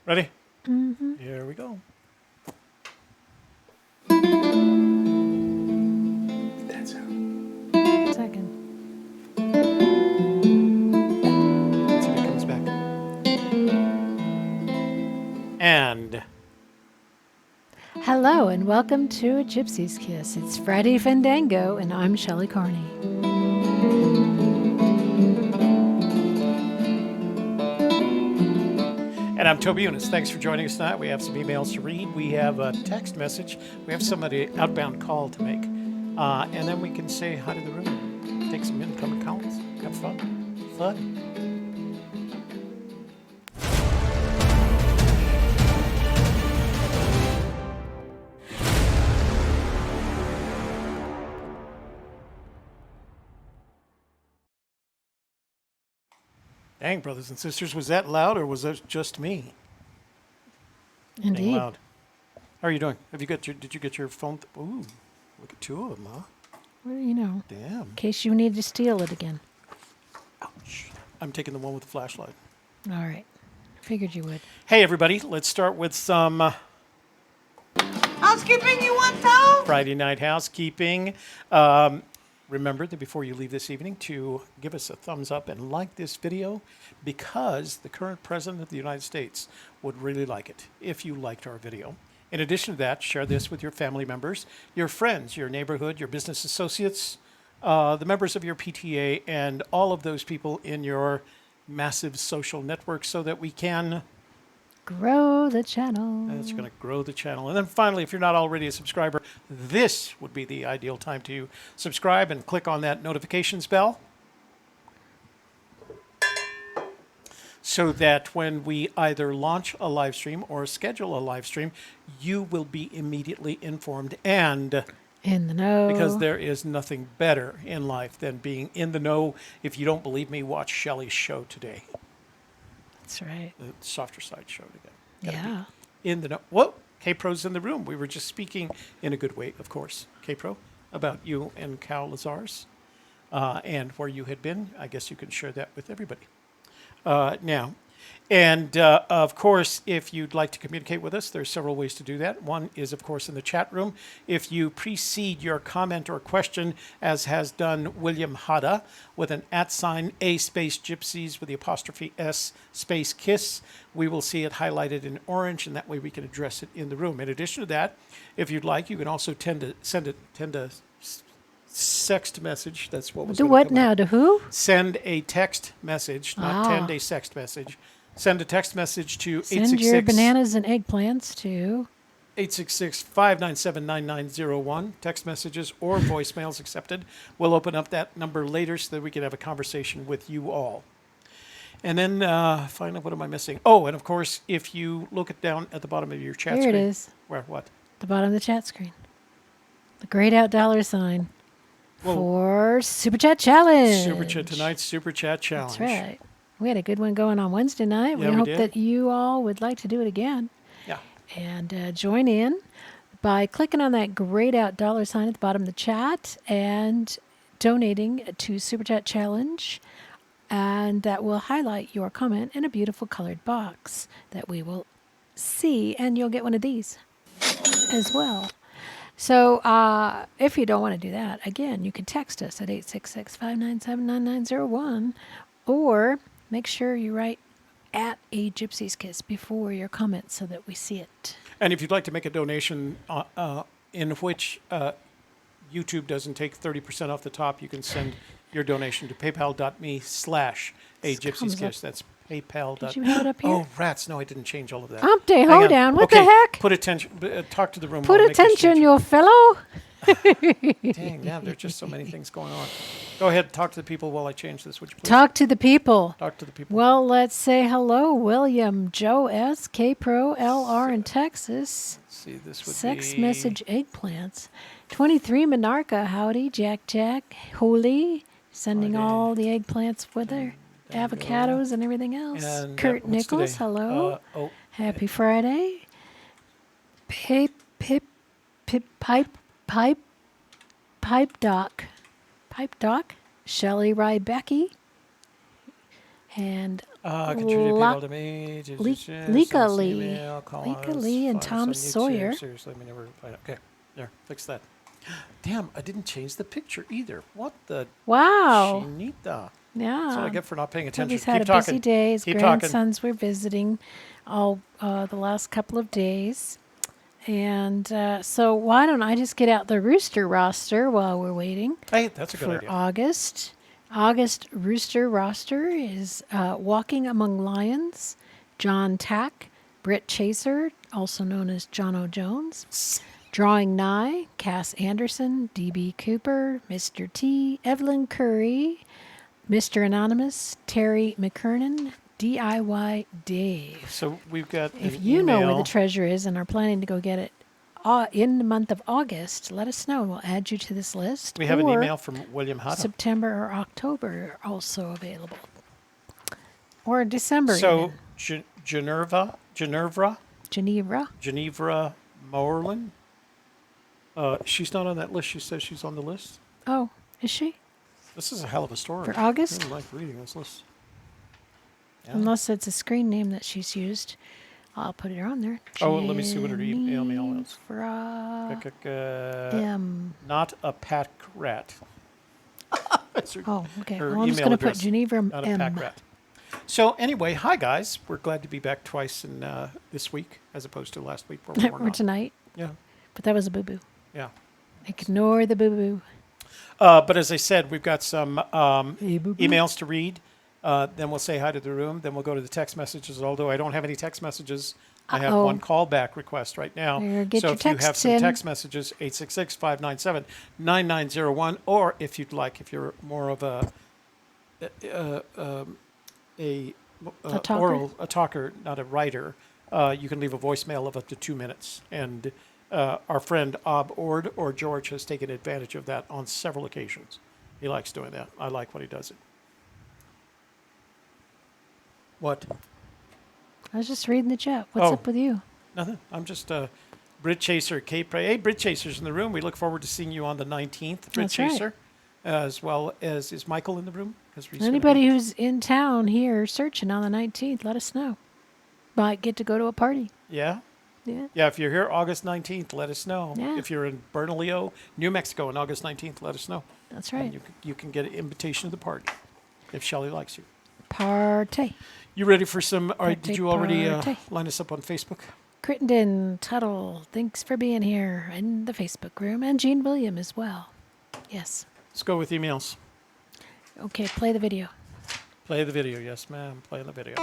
Ready? Mm-hmm. Here we go. That's how. Second. Let's see if it comes back. And Hello and welcome to A Gypsy's Kiss. It's Friday Fenndango and I'm Shelley Carney. And I'm Toby Eunice. Thanks for joining us tonight. We have some emails to read. We have a text message. We have somebody outbound call to make. And then we can say hi to the room. Take some incoming calls. Have fun. Dang, brothers and sisters, was that loud or was that just me? Indeed. Dang loud. How are you doing? Did you get your phone? Ooh, look at two of them, huh? Well, you know, Damn. in case you need to steal it again. Ouch. I'm taking the one with the flashlight. All right. Figured you would. Hey, everybody. Let's start with some Housekeeping, you want those? Friday night housekeeping. Remember that before you leave this evening to give us a thumbs up and like this video because the current president of the United States would really like it if you liked our video. In addition to that, share this with your family members, your friends, your neighborhood, your business associates, the members of your PTA, and all of those people in your massive social network so that we can Grow the channel. It's going to grow the channel. And then finally, if you're not already a subscriber, this would be the ideal time to subscribe and click on that notifications bell so that when we either launch a live stream or schedule a live stream, you will be immediately informed. And In the know. because there is nothing better in life than being in the know. If you don't believe me, watch Shelley's show today. That's right. The softer side show today. Gotta Yeah. be in the know. Whoa, K-Pro's in the room. We were just speaking in a good way, of course, K-Pro, about you and Cal Lazar's and where you had been. I guess you can share that with everybody now. And, of course, if you'd like to communicate with us, there's several ways to do that. One is, of course, in the chat room. If you precede your comment or question, as has done William Hada, with an @ A space gypsies with the apostrophe S space kiss, we will see it highlighted in orange, and that way we can address it in the room. In addition to that, if you'd like, you can also tend to sext message. That's what was Do gonna what come now? out. To who? Send a text message, not Ah. tend a sext message. Send a text message to Send your bananas and eggplants to 866-597-9901. Text messages or voicemails accepted. We'll open up that number later so that we can have a conversation with you all. And then finally, what am I missing? Oh, and of course, if you look down at the bottom of your chat Here screen. it is. Where, what? the bottom of the chat screen. The grayed out $sign Whoa. for Super Chat Challenge. Super Chat tonight's Super Chat Challenge. That's right. We had a good one going on Wednesday night. Yeah, we we hope did. that you all would like to do it again. Yeah. And join in by clicking on that grayed out $sign at the bottom of the chat and donating to Super Chat Challenge. And that will highlight your comment in a beautiful colored box that we will see. And you'll get one of these as well. So if you don't want to do that, again, you can text us at 866-597-9901 or make sure you write @ A Gypsy's Kiss before your comment so that we see it. And if you'd like to make a donation in which YouTube doesn't take 30% off the top, you can send your donation to paypal.me/A Gypsy's Kiss. That's PayPal. Did you have it up here? Oh, rats. No, I didn't change all of that. Hump day, Hang hold on. down. What Okay, the heck? Put attention. Talk to the room. Put while I make this attention, change. you fellow. Dang, yeah, there's just so many things going on. Go ahead, talk to the people while I change this, would you please? Talk to the people. Talk to the people. Well, let's say hello, William, Joe S, K Pro, LR in Texas. Let's see, this would Sex be... message eggplants. 23 Monarcha, howdy, Jack Jack, Holy, sending Friday. all the eggplants with her, avocados and everything else. And, Kurt what's Nichols, today? hello. Oh, Happy Friday. Pipe Doc. Shelley Rybecky. And Contributed La- PayPal to me. Lika Lee. Lika Lee and Tom Sawyer. Seriously, let me never find out. Okay, there, fix that. Damn, I didn't change the picture either. What the Wow. chinita? Yeah. That's what I get for not paying attention. He's had Keep a busy talking. day. His Keep talking. grandsons were visiting all the last couple of days. And so why don't I just get out the rooster roster while we're waiting Hey, that's a good for idea. August. August rooster roster is Walking Among Lions, John Tack, Britt Chaser, also known as John O. Jones, Drawing Nigh, Cass Anderson, D.B. Cooper, Mr. T, Evelyn Curry, Mr. Anonymous, Terry McKernan, DIY Dave. So we've got If an you know where email. the treasure is and are planning to go get it in the month of August, let us know and we'll add you to this list. We have an Or email from William Hutton. September or October are also available. Or December So even. Genevra Moreland. She's not on that list. She says she's on the list. Oh, is she? This is a hell of a story. For August? I really like reading this list. Yeah. Unless it's a screen name that she's used. I'll put it on there. Oh, let me see what her email is. M. Not a pack rat. That's her, Oh, okay. her Well, I'm just email going to put address. Geneva Not a pack M. rat. So anyway, hi guys. We're glad to be back twice in this week as opposed to last week where we were Or not. tonight. Yeah, But that was a boo-boo. yeah. Ignore the boo-boo. But as I said, we've got some Hey, boo-boo. emails to read. Then we'll say hi to the room. Then we'll go to the text messages. Although I don't have any text messages, I have Uh-oh. one callback request right now. Better get so your if you have texts some in. text messages, 866-597-9901, or if you'd like, if you're more of a talker, not a writer, you can leave a voicemail of up to 2 minutes. And our friend Ob Ord or George has taken advantage of that on several occasions. He likes doing that. I like when he does it. What? I was just reading the chat. What's Oh. up with you? Nothing. I'm just Brit Chaser, Kate Pray. Hey, Brit Chaser's in the room. We look forward to seeing you on the 19th. Brit That's right. Chaser, as well as is Michael in the room? 'Cause he's gonna Anybody be- who's in town here searching on the 19th, let us know. Might get to go to a party. Yeah? Yeah. Yeah, if you're here August 19th, let us know. Yeah. If you're in Bernalillo, New Mexico on August 19th, let us know. That's And right. you can get an invitation to the party if Shelley likes you. Party. You ready for some? All right, Party, did you already party. line us up on Facebook? Crittenden, Tuttle, thanks for being here in the Facebook room. And Jean William as well. Yes. Let's go with emails. Okay, play the video. Play the video. Yes, ma'am. Play the video.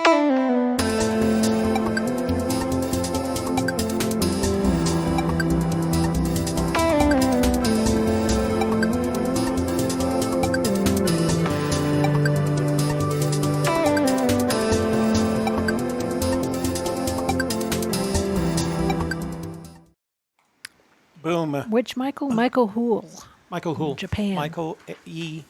Boom. Which Michael? Michael Hool. Michael Hool. Japan. Michael E.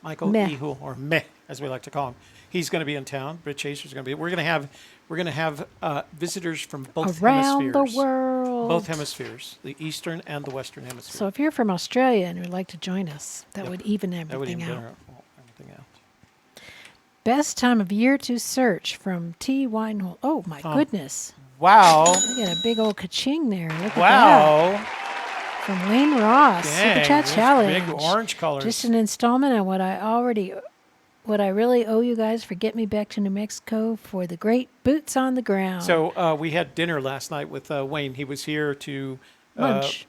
Meh. Hool, or Meh, as we like to call him. He's going to be in town. Brit Chaser's going to be. We're going to have visitors from both Around hemispheres. the world. Both hemispheres, the eastern and the western hemisphere. So if you're from Australia and would like to join us, that Yep. would even that would everything even out. better everything out. Best time of year to search from T. Winehole. Oh my Oh. goodness. Wow! Look at a big old ka-ching there. Look at that. Wow! From Wayne Ross. Super Dang, Chat those Challenge. big orange colors. Just an installment on what I really owe you guys for getting me back to New Mexico for the great boots on the ground. So we had dinner last night with Wayne. He was here to Lunch.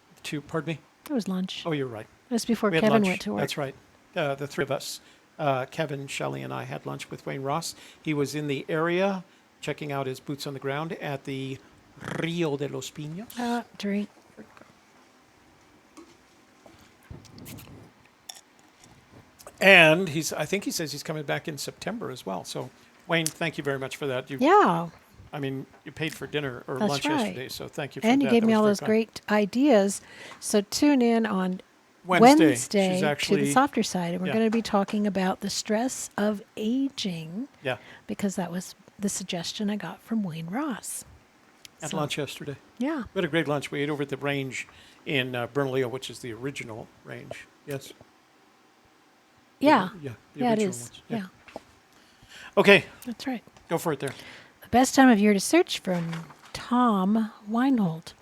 Pardon me. It was lunch. Oh, you're right. It was before We had Kevin lunch. went to work. That's right. The three of us, Kevin, Shelley, and I had lunch with Wayne Ross. He was in the area checking out his boots on the ground at the Rio de los Pinos. Drink. And I think he says he's coming back in September as well. So, Wayne, thank you very much for that. Yeah. I mean, you paid for dinner or That's lunch right. yesterday, so thank you for And that. you gave That me was all very those kind. great ideas. So tune in on Wednesday. She's to actually, the softer side. And we're yeah. going to be talking about the stress of aging yeah, because that was the suggestion I got from Wayne Ross. at So, lunch yesterday. Yeah. We had a great lunch. We ate over at the range in Bernalillo, which is the original range. Yes. Yeah. Yeah. The Yeah, it original is. ones. Yeah. Okay. That's right. Go for it there. The best time of year to search from Tom Weinhold.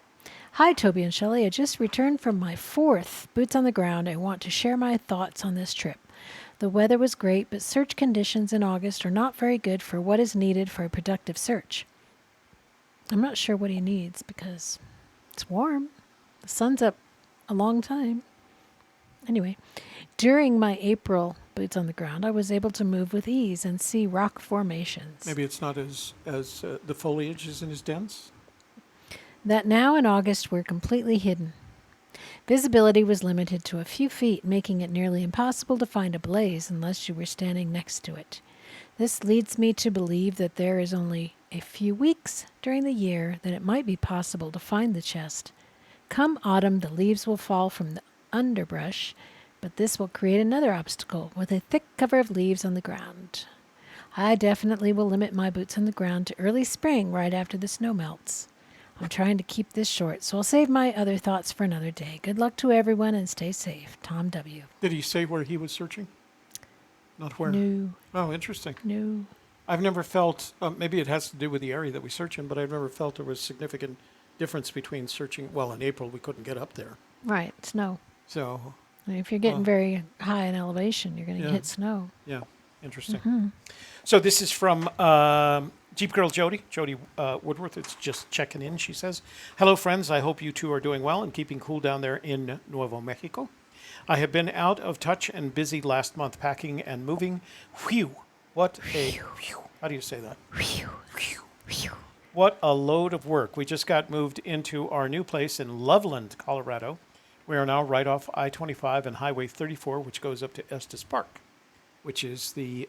Hi, Toby and Shelley. I just returned from my 4th Boots on the Ground. I want to share my thoughts on this trip. The weather was great, but search conditions in August are not very good for what is needed for a productive search. I'm not sure what he needs because it's warm. The sun's up a long time. Anyway, during my April Boots on the Ground, I was able to move with ease and see rock formations. Maybe it's not as the foliage isn't as dense. That now in August were completely hidden. Visibility was limited to a few feet, making it nearly impossible to find a blaze unless you were standing next to it. This leads me to believe that there is only a few weeks during the year that it might be possible to find the chest. Come autumn, the leaves will fall from the underbrush, but this will create another obstacle with a thick cover of leaves on the ground. I definitely will limit my boots on the ground to early spring right after the snow melts. I'm trying to keep this short, so I'll save my other thoughts for another day. Good luck to everyone and stay safe. Tom W. Did he say where he was searching? Not where? No. Oh, interesting. No. I've never felt, maybe it has to do with the area that we search in, but I've never felt there was significant difference between searching. Well, in April, we couldn't get up there. Right, snow. So, I mean, if you're getting very high in elevation, you're going to Yeah. hit snow. yeah, interesting. So this is from Jeep Girl Jody Woodworth. It's just checking in, she says. Hello, friends. I hope you two are doing well and keeping cool down there in Nuevo Mexico. I have been out of touch and busy last month packing and moving. Whew. What a, whew. How do you say that? Whew. What a load of work. We just got moved into our new place in Loveland, Colorado. We are now right off I-25 and Highway 34, which goes up to Estes Park, which is the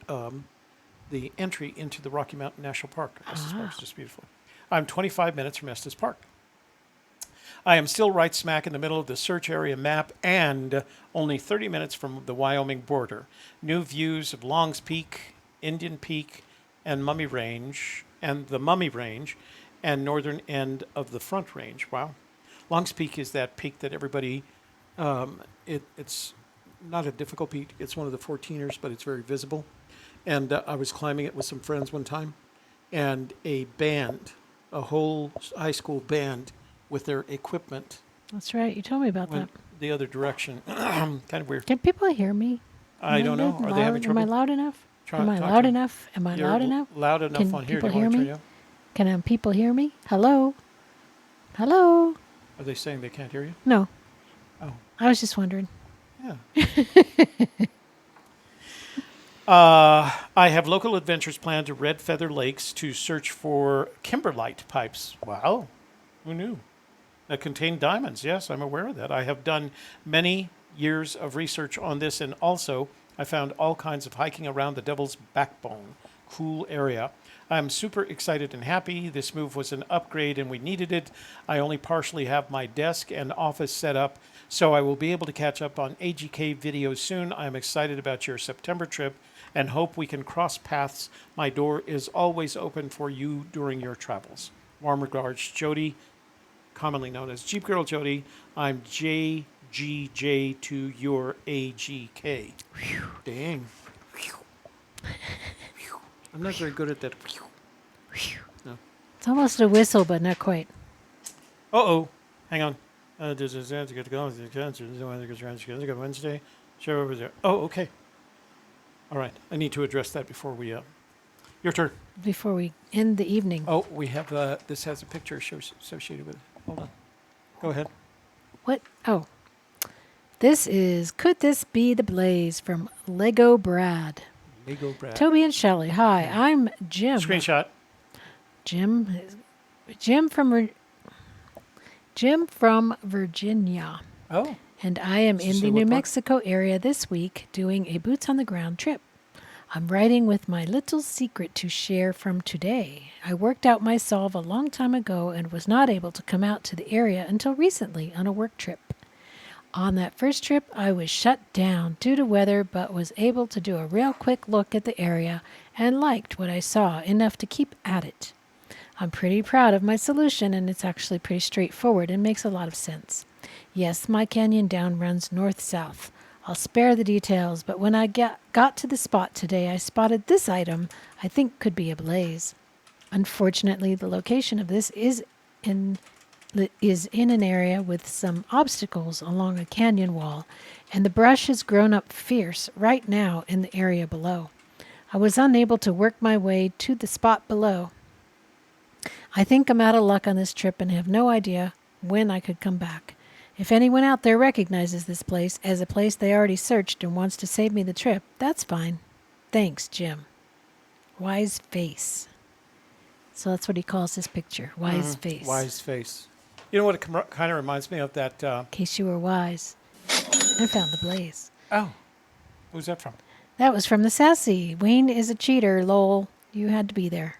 entry into the Rocky Mountain National Park. Estes Park is just beautiful. I'm 25 minutes from Estes Park. I am still right smack in the middle of the search area map and only 30 minutes from the Wyoming border. New views of Long's Peak, Indian Peak, and Mummy Range, and the Mummy Range, and northern end of the Front Range. Wow. Long's Peak is that peak that everybody, it's not a difficult peak. It's one of the 14ers, but it's very visible. And I was climbing it with some friends one time, and a band, a whole high school band with their equipment That's right. You told me about that. went the other direction. Kind of weird. Can people hear me? I don't know. Are they having trouble? Am I loud enough? Try- Am I talk loud to 'em. enough? Am I You're loud enough? Loud enough Can on here. people Do you hear want to me? turn you up? Can people hear me? Hello? Hello? Are they saying they can't hear you? No. Oh, I was just wondering. yeah. I have local adventures planned to Red Feather Lakes to search for kimberlite pipes. Wow. Who knew? That contain diamonds. Yes, I'm aware of that. I have done many years of research on this, and also I found all kinds of hiking around the Devil's Backbone. Cool area. I'm super excited and happy. This move was an upgrade and we needed it. I only partially have my desk and office set up, so I will be able to catch up on AGK videos soon. I'm excited about your September trip and hope we can cross paths. My door is always open for you during your travels. Warm regards, Jody, commonly known as Jeep Girl Jody. I'm JGJ to your AGK. Dang. I'm not very good at that. No. It's almost a whistle, but not quite. Uh-oh. Hang on. This is to get to go. Wednesday. Show over there. Oh, okay. All right. I need to address that before we... Your turn. Before we end the evening. Oh, we have... this has a picture associated with it. Hold on. Go ahead. What? Oh. This is Could This Be the Blaze from Lego Brad. Lego Brad. Toby and Shelley. Hi, I'm Jim. Screenshot. Jim from Virginia. Oh. And I am Does it in say the what New part? Mexico area this week doing a boots on the ground trip. I'm writing with my little secret to share from today. I worked out my solve a long time ago and was not able to come out to the area until recently on a work trip. On that first trip, I was shut down due to weather, but was able to do a real quick look at the area and liked what I saw enough to keep at it. I'm pretty proud of my solution, and it's actually pretty straightforward and makes a lot of sense. Yes, my canyon down runs north-south. I'll spare the details, but when I got to the spot today, I spotted this item I think could be a blaze. Unfortunately, the location of this is in an area with some obstacles along a canyon wall, and the brush has grown up fierce right now in the area below. I was unable to work my way to the spot below. I think I'm out of luck on this trip and have no idea when I could come back. If anyone out there recognizes this place as a place they already searched and wants to save me the trip, that's fine. Thanks, Jim. Wise face. So that's what he calls this picture, wise face. Wise face. You know what it kind of reminds me of that... In case you were wise. I found the blaze. Oh. Who's that from? That was from the Sassy. Wayne is a cheater, lol. You had to be there.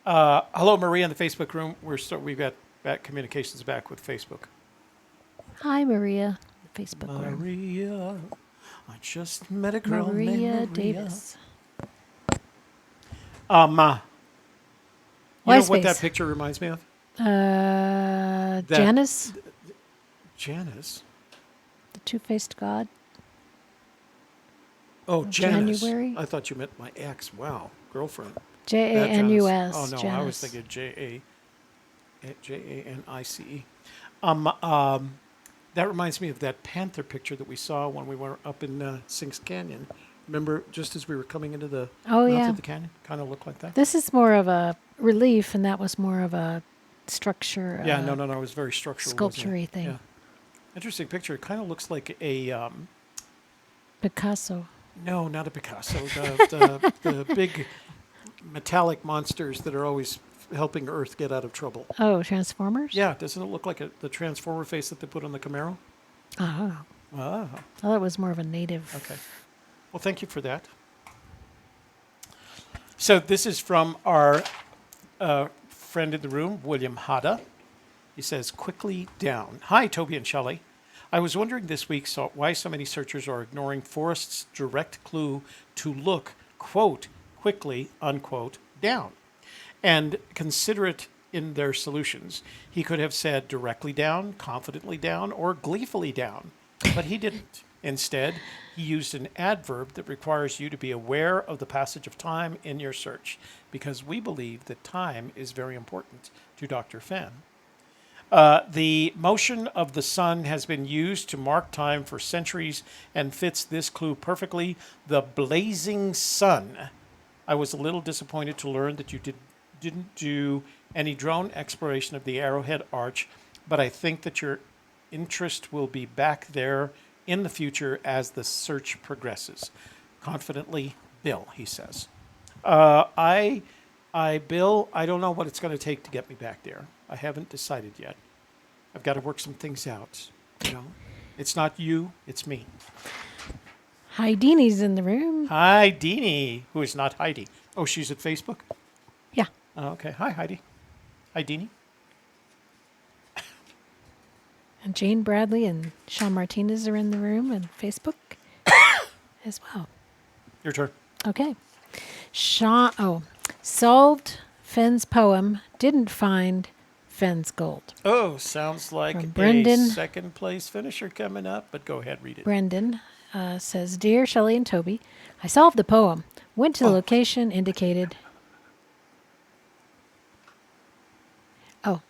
Hello, Maria in the Facebook room. We've got communications back with Facebook. Hi, Maria. Facebook room. Maria, I just met a girl named Maria Maria Davis. You know Wise what face. that picture reminds me of? Janice, Janice? the two-faced god. Oh, Janice. January? I thought you meant my ex. Wow, girlfriend. Janus. Oh, no, Janice. I was thinking Janice. That reminds me of that panther picture that we saw when we were up in Sinks Canyon. Remember, just as we were coming into the mouth yeah. of the canyon? Kind of looked like that. This is more of a relief, and that was more of a structure. Yeah, no, it was very structural. Sculpture-y thing. Yeah. Interesting picture. It kind of looks like a... Picasso. No, not a Picasso. The big metallic monsters that are always helping Earth get out of trouble. Oh, Transformers? Yeah, doesn't it look like the Transformer face that they put on the Camaro? Oh. Ah, I thought it was more of a native. okay. Well, thank you for that. So this is from our friend in the room, William Hada. He says, quickly down. Hi, Toby and Shelley. I was wondering this week why so many searchers are ignoring Forrest's direct clue to look, quote, quickly, unquote, down, and consider it in their solutions. He could have said directly down, confidently down, or gleefully down, but he didn't. Instead, he used an adverb that requires you to be aware of the passage of time in your search, because we believe that time is very important to Dr. Fenn. The motion of the sun has been used to mark time for centuries and fits this clue perfectly. The blazing sun. I was a little disappointed to learn that you didn't do any drone exploration of the Arrowhead Arch, but I think that your interest will be back there in the future as the search progresses. Confidently, Bill, he says. Bill, I don't know what it's going to take to get me back there. I haven't decided yet. I've got to work some things out. You know, it's not you, it's me. Heidi's in the room. Hi, Deanie, who is not Heidi. Oh, she's at Facebook? Yeah. Oh, okay. Hi, Heidi. Hi, Deanie. And Jane Bradley and Sean Martinez are in the room and Facebook as well. Your turn. Okay. Solved Fenn's poem, didn't find Fenn's gold. Oh, sounds like From a Brendan. second place finisher coming up, but go ahead, read it. Brendan says, Dear Shelley and Toby, I solved the poem, went to the location indicated. Oh.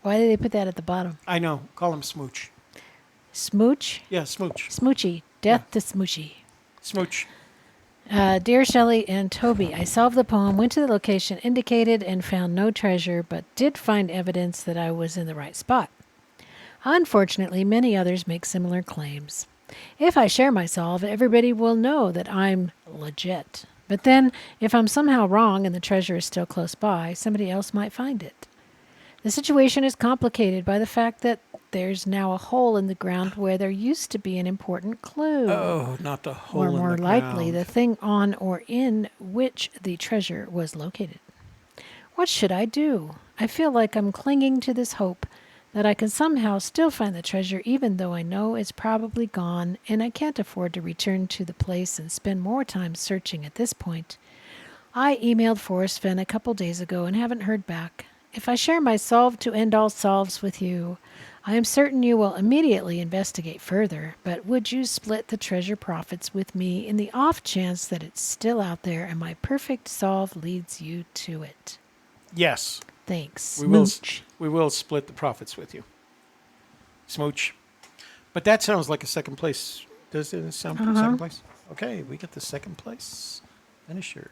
Why did they put that at the bottom? I know. Call him Smooch. Smooch? Yeah, Smooch. Smoochy. Death to Smoochy. Smooch. Dear Shelley and Toby, I solved the poem, went to the location indicated, and found no treasure, but did find evidence that I was in the right spot. Unfortunately, many others make similar claims. If I share my solve, everybody will know that I'm legit. But then, if I'm somehow wrong and the treasure is still close by, somebody else might find it. The situation is complicated by the fact that there's now a hole in the ground where there used to be an important clue. Oh, not the hole Or in more the likely, ground. the thing on or in which the treasure was located. What should I do? I feel like I'm clinging to this hope that I can somehow still find the treasure even though I know it's probably gone and I can't afford to return to the place and spend more time searching at this point. I emailed Forrest Fenn a couple days ago and haven't heard back. If I share my solve to end all solves with you, I am certain you will immediately investigate further, but would you split the treasure profits with me in the off chance that it's still out there and my perfect solve leads you to it? Yes, Thanks. we will. Smooch. We will split the profits with you. Smooch. But that sounds like a second place. Does it sound second place? Okay, we get the second place finisher.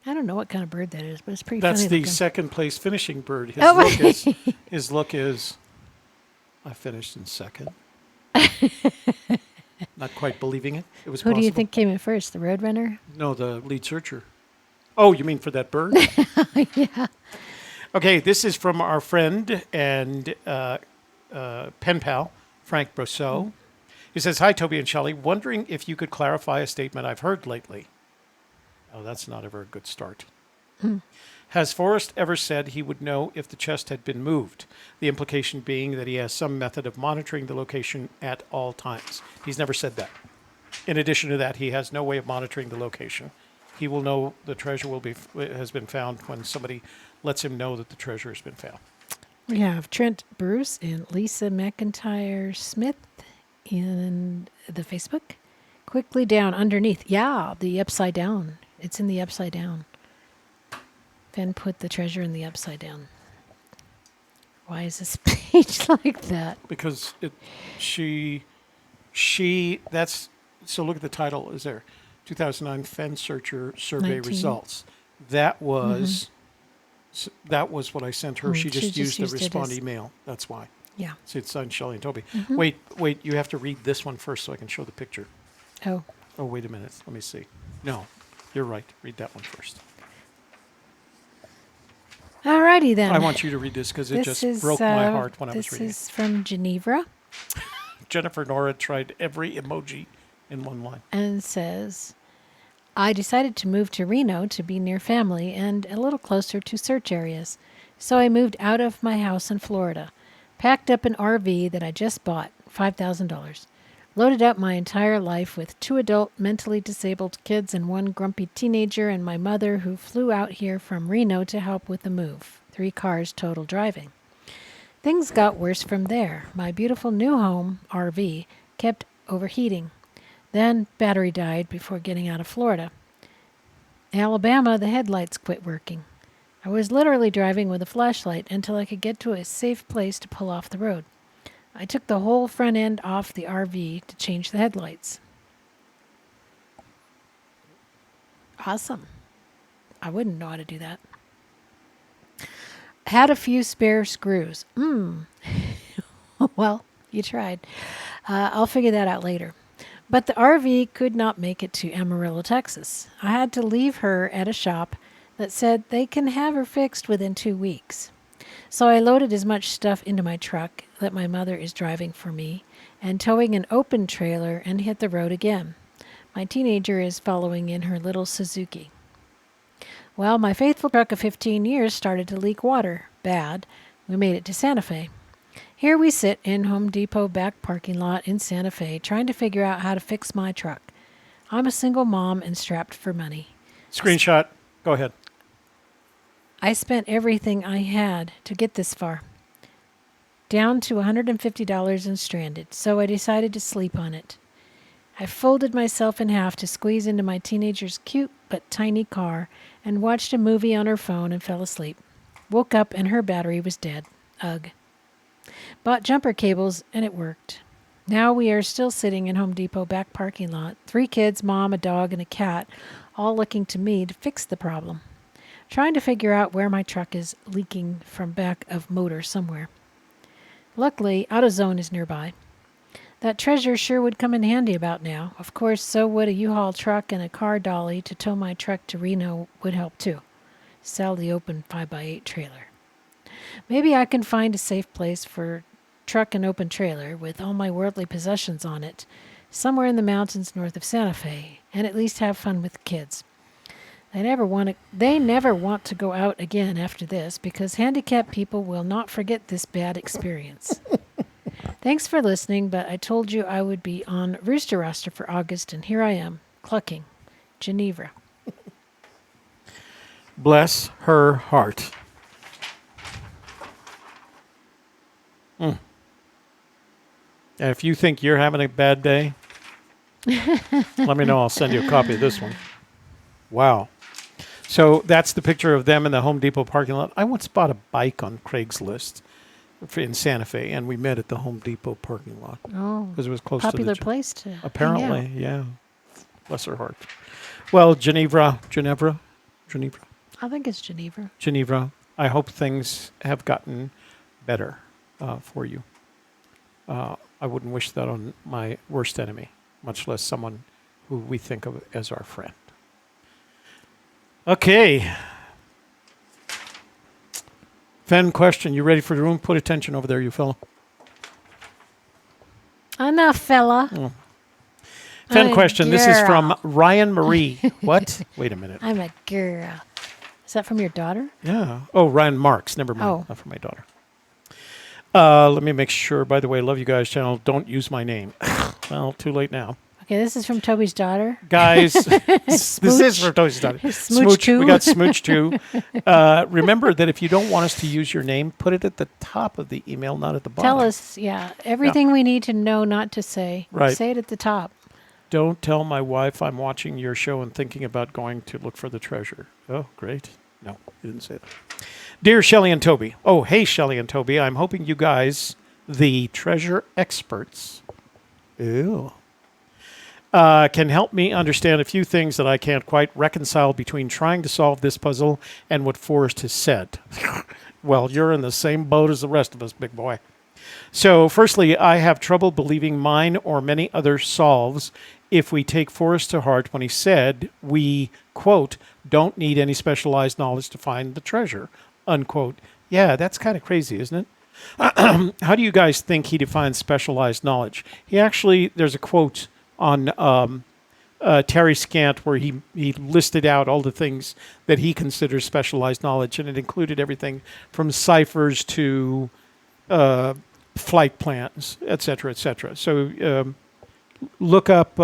I don't know what kind of bird that is, but it's pretty That's funny the looking. second place finishing bird. His Oh, look is. right. His look is. I finished in second. Not quite believing it. It was Who possible. do you think came in first, the Roadrunner? No, the lead searcher. Oh, you mean for that bird? Yeah. Okay, this is from our friend and pen pal, Frank Brosseau. He says, "Hi, Toby and Shelley. Wondering if you could clarify a statement I've heard lately." Oh, that's not ever a good start. Has Forrest ever said he would know if the chest had been moved? The implication being that he has some method of monitoring the location at all times. He's never said that. In addition to that, he has no way of monitoring the location. He will know the treasure has been found when somebody lets him know that the treasure has been found. We have Trent Bruce and Lisa McIntyre Smith in the Facebook. Quickly down underneath. Yeah, the upside down. It's in the upside down. Fenn put the treasure in the upside down. Why is this page like that? Because that's, so look at the title is there. 2009 Fenn Searcher Survey 19. Results. That was what I sent her. She just used the it respond as- email. That's why. Yeah. See, it's signed Shelley and Toby. Wait, you have to read this one first so I can show the picture. Oh. Oh, wait a minute. Let me see. No, you're right. Read that one first. Alrighty then. I want you to read this because it This just is, broke my heart when I was reading This is from Geneva Jennifer Nora tried every emoji in one line. and says, I decided to move to Reno to be near family and a little closer to search areas. So I moved out of my house in Florida, packed up an RV that I just bought, $5,000, loaded up my entire life with 2 adult mentally disabled kids and 1 grumpy teenager and my mother who flew out here from Reno to help with the move. 3 cars total driving. Things got worse from there. My beautiful new home, RV, kept overheating. Then battery died before getting out of Florida. Alabama, the headlights quit working. I was literally driving with a flashlight until I could get to a safe place to pull off the road. I took the whole front end off the RV to change the headlights. Awesome. I wouldn't know how to do that. Had a few spare screws. Well, you tried. I'll figure that out later. But the RV could not make it to Amarillo, Texas. I had to leave her at a shop that said they can have her fixed within 2 weeks. So I loaded as much stuff into my truck that my mother is driving for me and towing an open trailer and hit the road again. My teenager is following in her little Suzuki. Well, my faithful truck of 15 years started to leak water. Bad. We made it to Santa Fe. Here we sit in Home Depot back parking lot in Santa Fe trying to figure out how to fix my truck. I'm a single mom and strapped for money. Screenshot. Go ahead. I spent everything I had to get this far. Down to $150 and stranded, so I decided to sleep on it. I folded myself in half to squeeze into my teenager's cute but tiny car and watched a movie on her phone and fell asleep. Woke up and her battery was dead. Ugh. Bought jumper cables and it worked. Now we are still sitting in Home Depot back parking lot. 3 kids, mom, a dog, and a cat, all looking to me to fix the problem. Trying to figure out where my truck is leaking from back of motor somewhere. Luckily, AutoZone is nearby. That treasure sure would come in handy about now. Of course, so would a U-Haul truck and a car dolly to tow my truck to Reno would help too. Sell the open 5x8 trailer. Maybe I can find a safe place for truck and open trailer with all my worldly possessions on it, somewhere in the mountains north of Santa Fe, and at least have fun with the kids. They never want to go out again after this because handicapped people will not forget this bad experience. Thanks for listening, but I told you I would be on Rooster Roster for August, and here I am, clucking. Geneva. Bless her heart. And if you think you're having a bad day, let me know. I'll send you a copy of this one. Wow. So that's the picture of them in the Home Depot parking lot. I once bought a bike on Craigslist in Santa Fe, and we met at the Home Depot parking lot. Oh, because it was close popular to the place to hang apparently, out. yeah. Bless her heart. Well, Geneva. I think it's Geneva. Geneva, I hope things have gotten better for you. I wouldn't wish that on my worst enemy, much less someone who we think of as our friend. Okay. Fenn question. You ready for the room? Put attention over there, you fellow. Enough, fella. Fenn I'm a question. This is from girl. Ryan Marie. What? Wait a minute. I'm a girl. Is that from your daughter? Yeah. Oh, Ryan Marks. Never mind. Oh. Not for my daughter. Let me make sure. By the way, love you guys channel. Don't use my name. Well, too late now. Okay, this is from Toby's daughter. Guys, this is for Toby's daughter. Smooch too. We got Smooch too. Remember that if you don't want us to use your name, put it at the top of the email, not at the bottom. Tell us, everything we need to know not to say. Right. Say it at the top. Don't tell my wife I'm watching your show and thinking about going to look for the treasure. Oh, great. No, you didn't say that. Dear Shelley and Toby. Oh, hey, Shelley and Toby. I'm hoping you guys, the treasure experts, can help me understand a few things that I can't quite reconcile between trying to solve this puzzle and what Forrest has said. Well, you're in the same boat as the rest of us, big boy. So, firstly, I have trouble believing mine or many other solves if we take Forrest to heart when he said we, quote, don't need any specialized knowledge to find the treasure, unquote. Yeah, that's kind of crazy, isn't it? How do you guys think he defines specialized knowledge? He actually, there's a quote on Terry Scant where he listed out all the things that he considers specialized knowledge, and it included everything from ciphers to flight plans, et cetera, et cetera. So look up...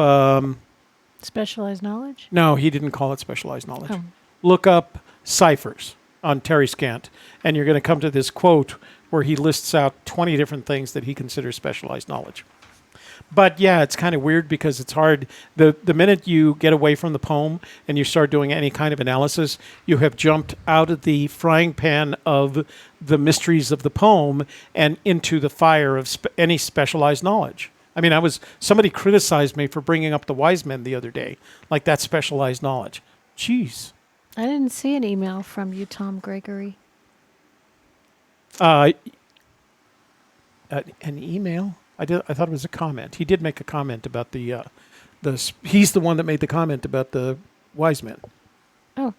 Specialized knowledge? No, he didn't call it specialized knowledge. Oh. Look up ciphers on Terry Scant, and you're going to come to this quote where he lists out 20 different things that he considers specialized knowledge. But yeah, it's kind of weird because it's hard. The minute you get away from the poem and you start doing any kind of analysis, you have jumped out of the frying pan of the mysteries of the poem and into the fire of any specialized knowledge. I mean, somebody criticized me for bringing up the wise men the other day, like that's specialized knowledge. Jeez. I didn't see an email from you, Tom Gregory. An email? I thought it was a comment. He did make a comment about he's the one that made the comment about the wise men. Oh.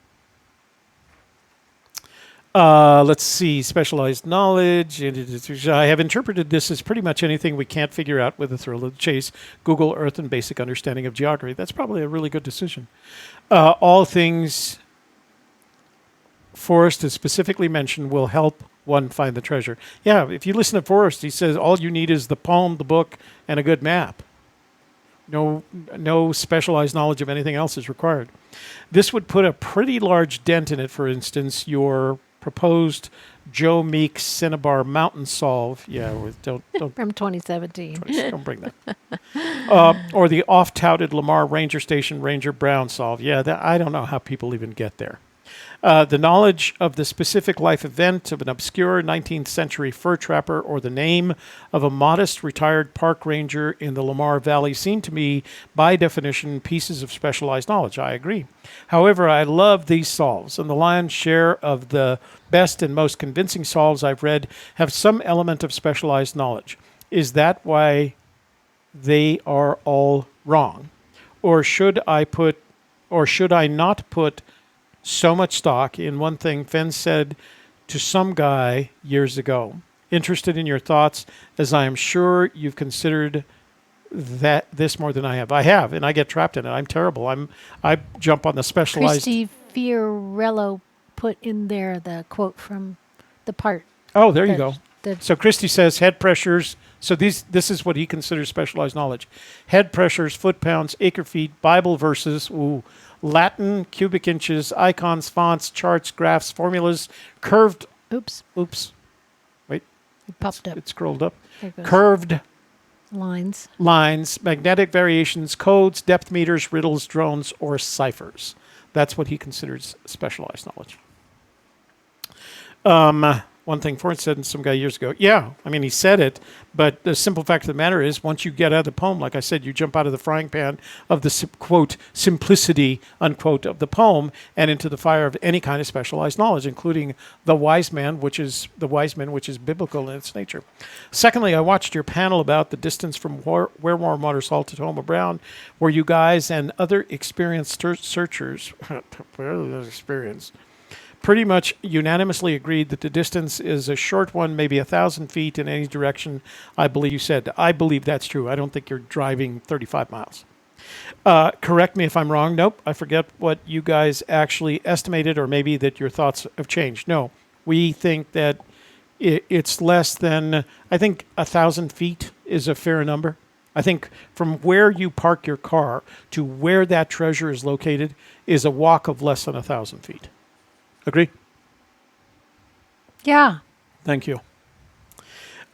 Let's see. Specialized knowledge. I have interpreted this as pretty much anything we can't figure out with a thrill of the chase. Google Earth and basic understanding of geography. That's probably a really good decision. All things Forrest has specifically mentioned will help one find the treasure. Yeah, if you listen to Forrest, he says all you need is the poem, the book, and a good map. No specialized knowledge of anything else is required. This would put a pretty large dent in it. For instance, your proposed Joe Meek Cinnabar Mountain solve. Yeah, don't From 2017. don't bring that. Or the oft-touted Lamar Ranger Station Ranger Brown solve. Yeah, I don't know how people even get there. The knowledge of the specific life event of an obscure 19th century fur trapper or the name of a modest retired park ranger in the Lamar Valley seem to me, by definition, pieces of specialized knowledge. I agree. However, I love these solves, and the lion's share of the best and most convincing solves I've read have some element of specialized knowledge. Is that why they are all wrong? Or should I not put so much stock in one thing Fenn said to some guy years ago? Interested in your thoughts, as I am sure you've considered this more than I have. I have, and I get trapped in it. I'm terrible. I jump on the specialized. Christy Fiorello put in there the quote from the part. Oh, there you that- go. that- So Christy says head pressures. So this is what he considers specialized knowledge: head pressures, foot pounds, acre feet, Bible verses, Latin, cubic inches, icons, fonts, charts, graphs, formulas, curved. Oops, Wait, it popped up. it scrolled up. There it goes. Curved Lines. lines, magnetic variations, codes, depth meters, riddles, drones, or ciphers. That's what he considers specialized knowledge. One thing Forrest said, and some guy years ago, yeah, I mean, he said it, but the simple fact of the matter is, once you get out of the poem, like I said, you jump out of the frying pan of the, quote, simplicity, unquote, of the poem and into the fire of any kind of specialized knowledge, including the wise man, which is biblical in its nature. Secondly, I watched your panel about the distance from where warm water's halted to Homer Brown, where you guys and other experienced searchers, pretty much unanimously agreed that the distance is a short one, maybe 1,000 feet in any direction. I believe you said. I believe that's true. I don't think you're driving 35 miles. Correct me if I'm wrong. Nope. I forget what you guys actually estimated, or maybe that your thoughts have changed. No, we think that it's less than, I think 1,000 feet is a fair number. I think from where you park your car to where that treasure is located is a walk of less than 1,000 feet. Agree? Yeah. Thank you.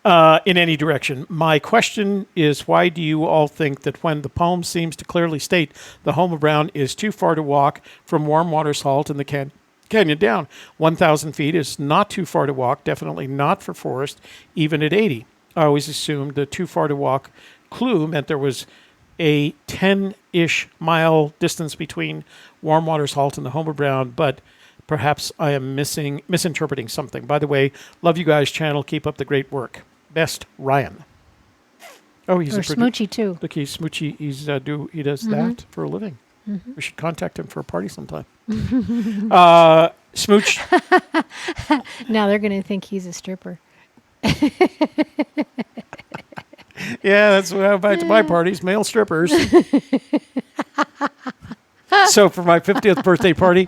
In any direction. My question is, why do you all think that when the poem seems to clearly state the Homer Brown is too far to walk from Warm Water's halt in the canyon down? 1,000 feet is not too far to walk, definitely not for Forrest, even at 80. I always assumed the too far to walk clue meant there was a 10-ish mile distance between Warm Water's halt and the Homer Brown, but perhaps I am misinterpreting something. By the way, love you guys' channel. Keep up the great work. Best, Ryan. Oh, he's Or a Smoochy, too. Look, he's Smoochy. He does that for a living. We should contact him for a party sometime. Smooch. Now they're going to think he's a stripper. Yeah, that's what I invite to my parties, male strippers. So for my 50th birthday party,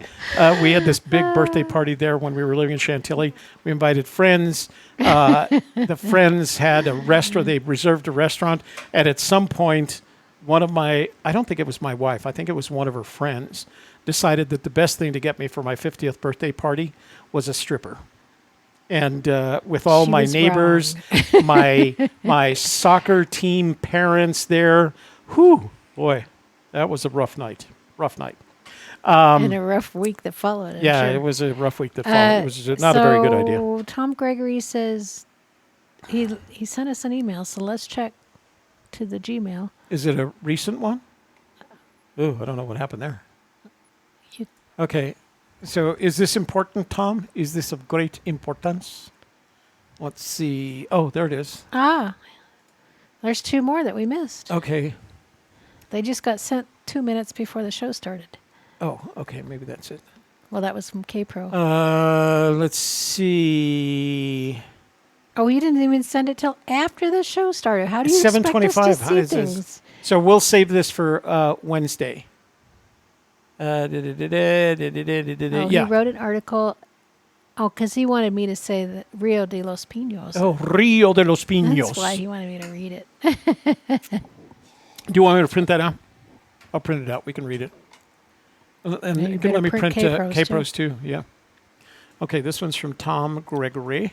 we had this big birthday party there when we were living in Chantilly. We invited friends. The friends had a restaurant. They reserved a restaurant. And at some point, I don't think it was my wife, I think it was one of her friends, decided that the best thing to get me for my 50th birthday party was a stripper. And with all She my was neighbors, my soccer team parents there, whew, boy, that was a rough night. And a rough week that followed. I'm Yeah, sure. it was a rough week that followed. It was not a very good idea. So Tom Gregory says he sent us an email, so let's check to the Gmail. Is it a recent one? Oh, I don't know what happened there. You- Okay, so is this important, Tom? Is this of great importance? Let's see. Oh, there it is. There's two more that we missed. Okay. They just got sent 2 minutes before the show started. Oh, okay. Maybe that's it. Well, that was from K-Pro. Let's see. Oh, you didn't even send it till after the show started. How do you expect us to 7:25. see Is things? this? So we'll save this for Wednesday. Oh, Yeah. he wrote an article. Oh, because he wanted me to say that Rio de los Pinos. Oh, Rio de los Pinos. That's why he wanted me to read it. Do you want me to print that out? I'll print it out. We can read it. And you you can better let me print print K-Pros, K-Pros too. Yeah. Okay, this one's from Tom Gregory.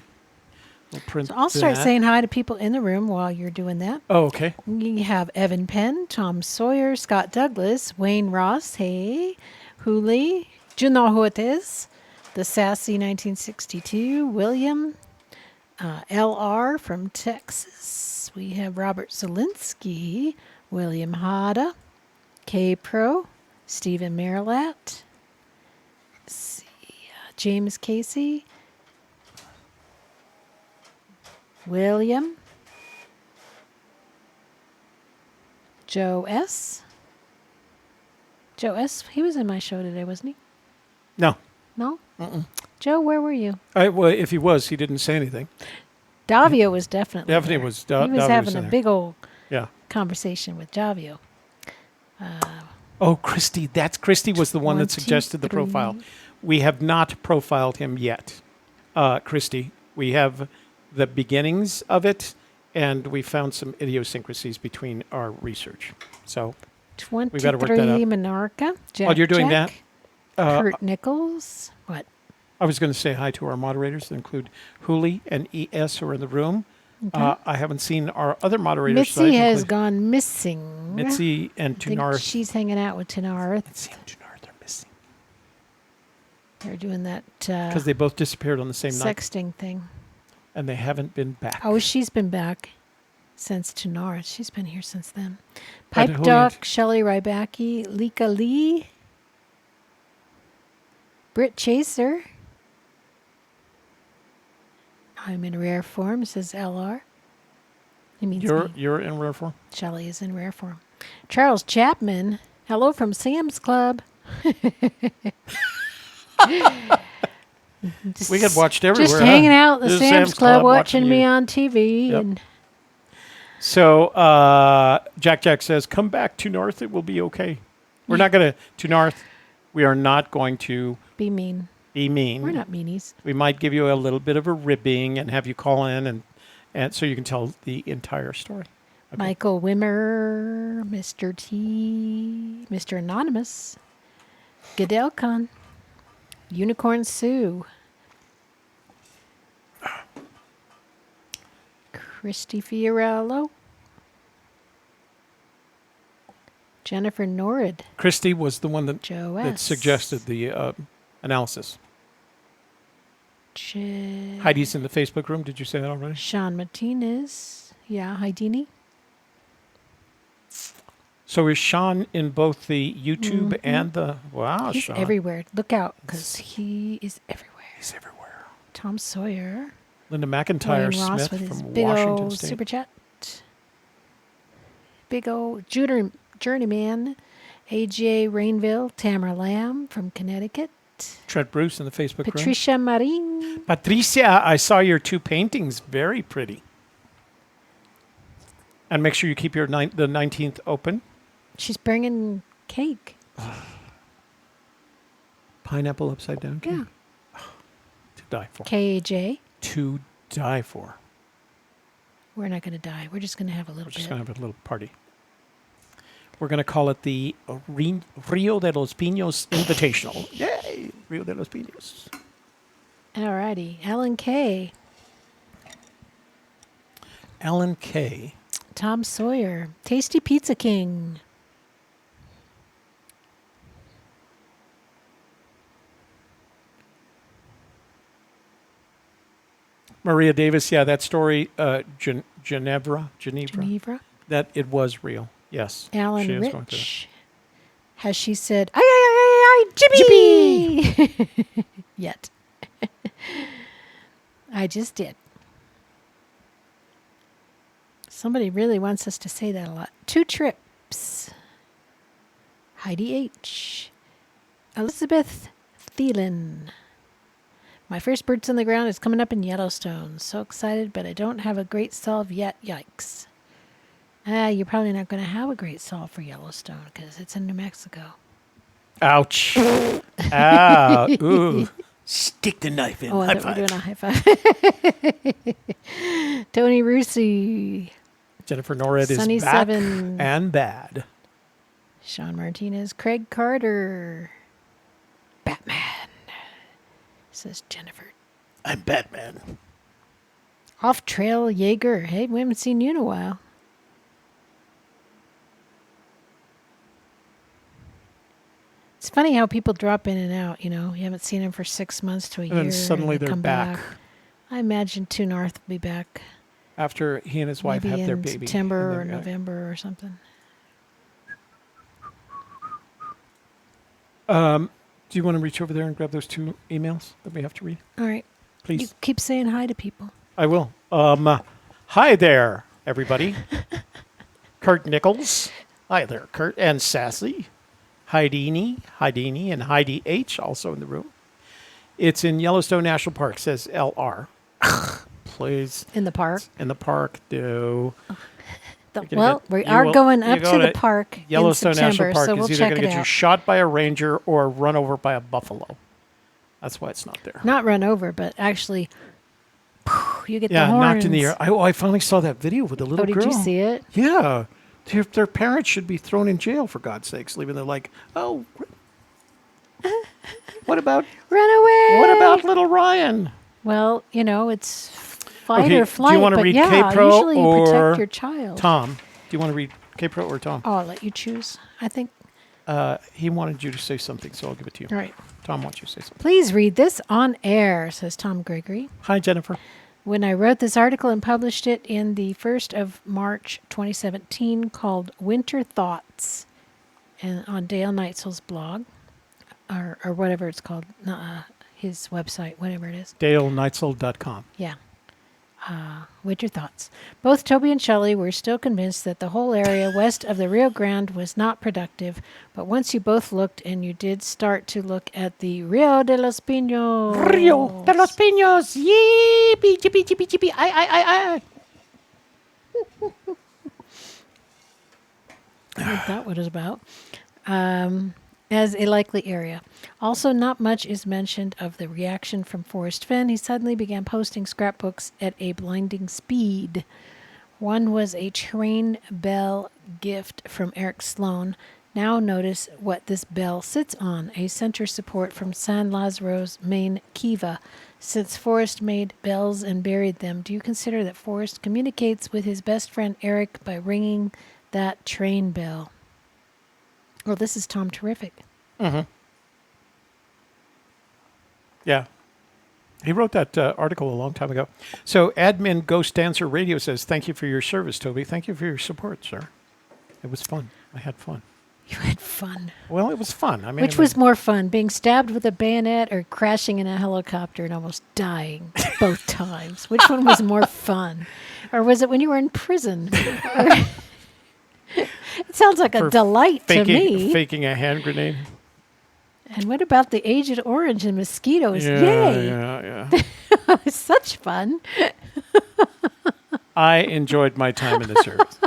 We'll print So I'll start that. saying hi to people in the room while you're doing that. Oh, okay. You have Evan Penn, Tom Sawyer, Scott Douglas, Wayne Ross, hey, Hooley, you know who it is, the Sassy 1962, William, LR from Texas. We have Robert Zelinsky, William Hada, K-Pro, Stephen Marilat, James Casey, William, Joe S. Joe S. He was in my show today, wasn't he? No. No? Joe, where were you? Well, if he was, he didn't say anything. Davio was definitely Definitely there. was. He was Davio having a there. big old Yeah. conversation with Davio. Oh, Christy. Christy was the one that suggested the 23. profile. We have not profiled him yet, Christy. We have the beginnings of it, and we found some idiosyncrasies between our research. So 23 gotta work that out. Minorca. Jack while you're doing Jack, that, Kurt Nichols. What? I was going to say hi to our moderators that include Huli and ES who are in the room. Okay. I haven't seen our other moderators. Mitzi has gone missing. Mitzi and I think Tunarth. she's hanging out with Tunarth. Mitzi and Tunarth are missing. They're doing that Because they both disappeared on the same night. sexting thing. And they haven't been back. Oh, she's been back since Tunarth. She's been here since then. But Pipe who Duck, Shelley Rybacki, Lika Lee, Britt Chaser. I'm in rare form, says LR. He means me. You're in rare form? Shelley is in rare form. Charles Chapman. Hello from Sam's Club. We get watched everywhere. Just hanging out at the This is Sam's Club, watching me you. on TV. Yep. And So Jack says, come back to North. It will be okay. We're not going to North. We are not going to be mean. be mean. We're not meanies. We might give you a little bit of a ribbing and have you call in and so you can tell the entire story. Okay. Michael Wimmer, Mr. T, Mr. Anonymous, Goodellcon, Unicorn Sue, Christy Fiorello, Jennifer Norrid, Christy was the one that Joe S. suggested the analysis. Ch- Heidi's in the Facebook room. Did you say that already? Sean Martinez. Yeah, Heidini. So is Sean in both the YouTube and the... Wow, He's Sean. everywhere. Look out, because he is everywhere. He's everywhere. Tom Sawyer. Linda McIntyre Wayne Ross Smith with his from big Washington old State. super chat. Big old journeyman. AJ Rainville. Tamara Lamb from Connecticut. Trent Bruce in the Facebook room. Patricia Marin. Patricia, I saw your two paintings. Very pretty. And make sure you keep the 19th open. She's bringing cake. Pineapple upside down cake. Yeah. To die for. KJ. To die for. We're not going to die. We're just going to have a little We're just bit. going to have a little party. We're going to call it the Rio de los Pinos Invitational. Yay! Rio de los Pinos. Alrighty. Alan K. Alan K. Tom Sawyer. Tasty Pizza King. Maria Davis, yeah, that story, Geneva, that it was real. Yes. she Alan is going through Rich. Has she said, ay, Jimmy! Yet. I just did. Somebody really wants us to say that a lot. 2 trips. Heidi H. Elizabeth Thielen. My first boots on the ground is coming up in Yellowstone. So excited, but I don't have a great solve yet. Yikes. You're probably not going to have a great solve for Yellowstone because it's in New Mexico. Ouch. Ow. Ooh. Stick the knife in. Oh, I High thought five. we were doing a high five. Tony Rusi. Jennifer Norrid is Sunny back 7. and bad. Sean Martinez. Craig Carter. Batman. Says Jennifer. I'm Batman. Off Trail Jaeger. Hey, we haven't seen you in a while. It's funny how people drop in and out, you know. You haven't seen them for 6 months to a And year. then suddenly they they're come back. I imagine Two North will be back. After he and his wife maybe have their in baby. September or And then, November or something. do you want to reach over there and grab those 2 emails that we have to read? All right. Please. You keep saying hi to people. I will. Hi there, everybody. Kurt Nichols. Hi there, Kurt and Sassy. Heidini, and Heidi H. also in the room. It's in Yellowstone National Park, says LR. Please. In the park. In the park, do. We are going up to the park Yellowstone in September, National Park so we'll is either check going it to get you out. shot by a ranger or run over by a buffalo. That's why it's not there. Not run over, but actually, you get the Yeah, horns. knocked in the air. I finally saw that video with the little girl. Oh, did you see it? Yeah. Their parents should be thrown in jail, for God's sakes. Leaving, they're like, oh, what about Run away! what about little Ryan? Well, it's fight Okay, or flight. do you want to but read yeah, K-Pro usually you or protect your child. Tom? Do you want to read K-Pro or Tom? Oh, I'll let you choose. I think. He wanted you to say something, so I'll give it to you. All right. Tom wants you to say something. Please read this on air, says Tom Gregory. Hi, Jennifer. When I wrote this article and published it in the 1st of March 2017 called Winter Thoughts and on Dale Neitzel's blog, or whatever it's called, his website, whatever it is. DaleNeitzel.com. Yeah. Winter Thoughts. Both Toby and Shelley were still convinced that the whole area west of the Rio Grande was not productive, but once you both looked and you did start to look at the Rio de los Pinos. Rio de los Pinos. Yippee, yippee, yippee, yippee. I. What that what is about. As a likely area. Also, not much is mentioned of the reaction from Forrest Fenn. He suddenly began posting scrapbooks at a blinding speed. One was a train bell gift from Eric Sloan. Now notice what this bell sits on, a center support from San Lazaro's main kiva. Since Forrest made bells and buried them, do you consider that Forrest communicates with his best friend Eric by ringing that train bell? Well, this is Tom Terrific. Mm-hmm. Yeah. He wrote that article a long time ago. So admin Ghost Dancer Radio says, thank you for your service, Toby. Thank you for your support, sir. It was fun. I had fun. You had fun. Well, it was fun. I mean, Which was more fun, being stabbed with a bayonet or crashing in a helicopter and almost dying both times? Which one was more fun? Or was it when you were in prison? It sounds like a delight to me. Faking a hand grenade. And what about the Agent Orange and mosquitoes? Yeah, Yay! yeah. It was such fun. I enjoyed my time in the service.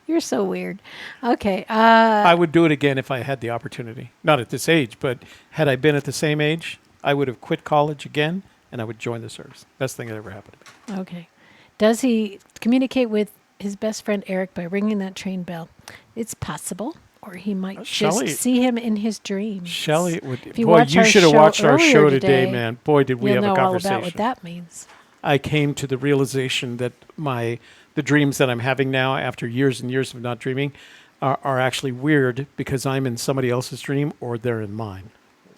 You're so weird. Okay. I would do it again if I had the opportunity. Not at this age, but had I been at the same age, I would have quit college again and I would join the service. Best thing that ever happened to me. Okay. Does he communicate with his best friend Eric by ringing that train bell? It's possible. Or he might Shelley, just see him in his dreams. Shelley would. If you boy, watch you our should have show watched our show earlier today, man. Boy, did we You'll have a know all conversation. about what that means. I came to the realization that the dreams that I'm having now, after years and years of not dreaming, are actually weird because I'm in somebody else's dream or they're in mine.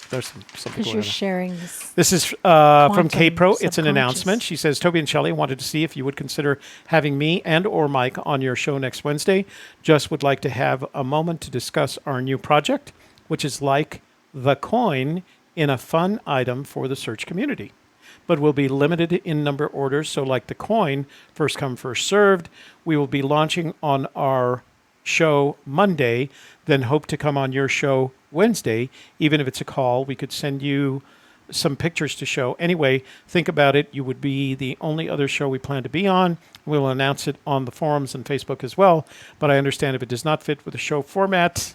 There's something Because going you're on. sharing this. This is from Quantum K-Pro. It's an subconscious. announcement. She says, Toby and Shelley wanted to see if you would consider having me and or Mike on your show next Wednesday. Just would like to have a moment to discuss our new project, which is like the coin in a fun item for the search community, but will be limited in number orders. So like the coin, first come, first served, we will be launching on our show Monday, then hope to come on your show Wednesday. Even if it's a call, we could send you some pictures to show. Anyway, think about it. You would be the only other show we plan to be on. We'll announce it on the forums and Facebook as well. But I understand if it does not fit with the show format,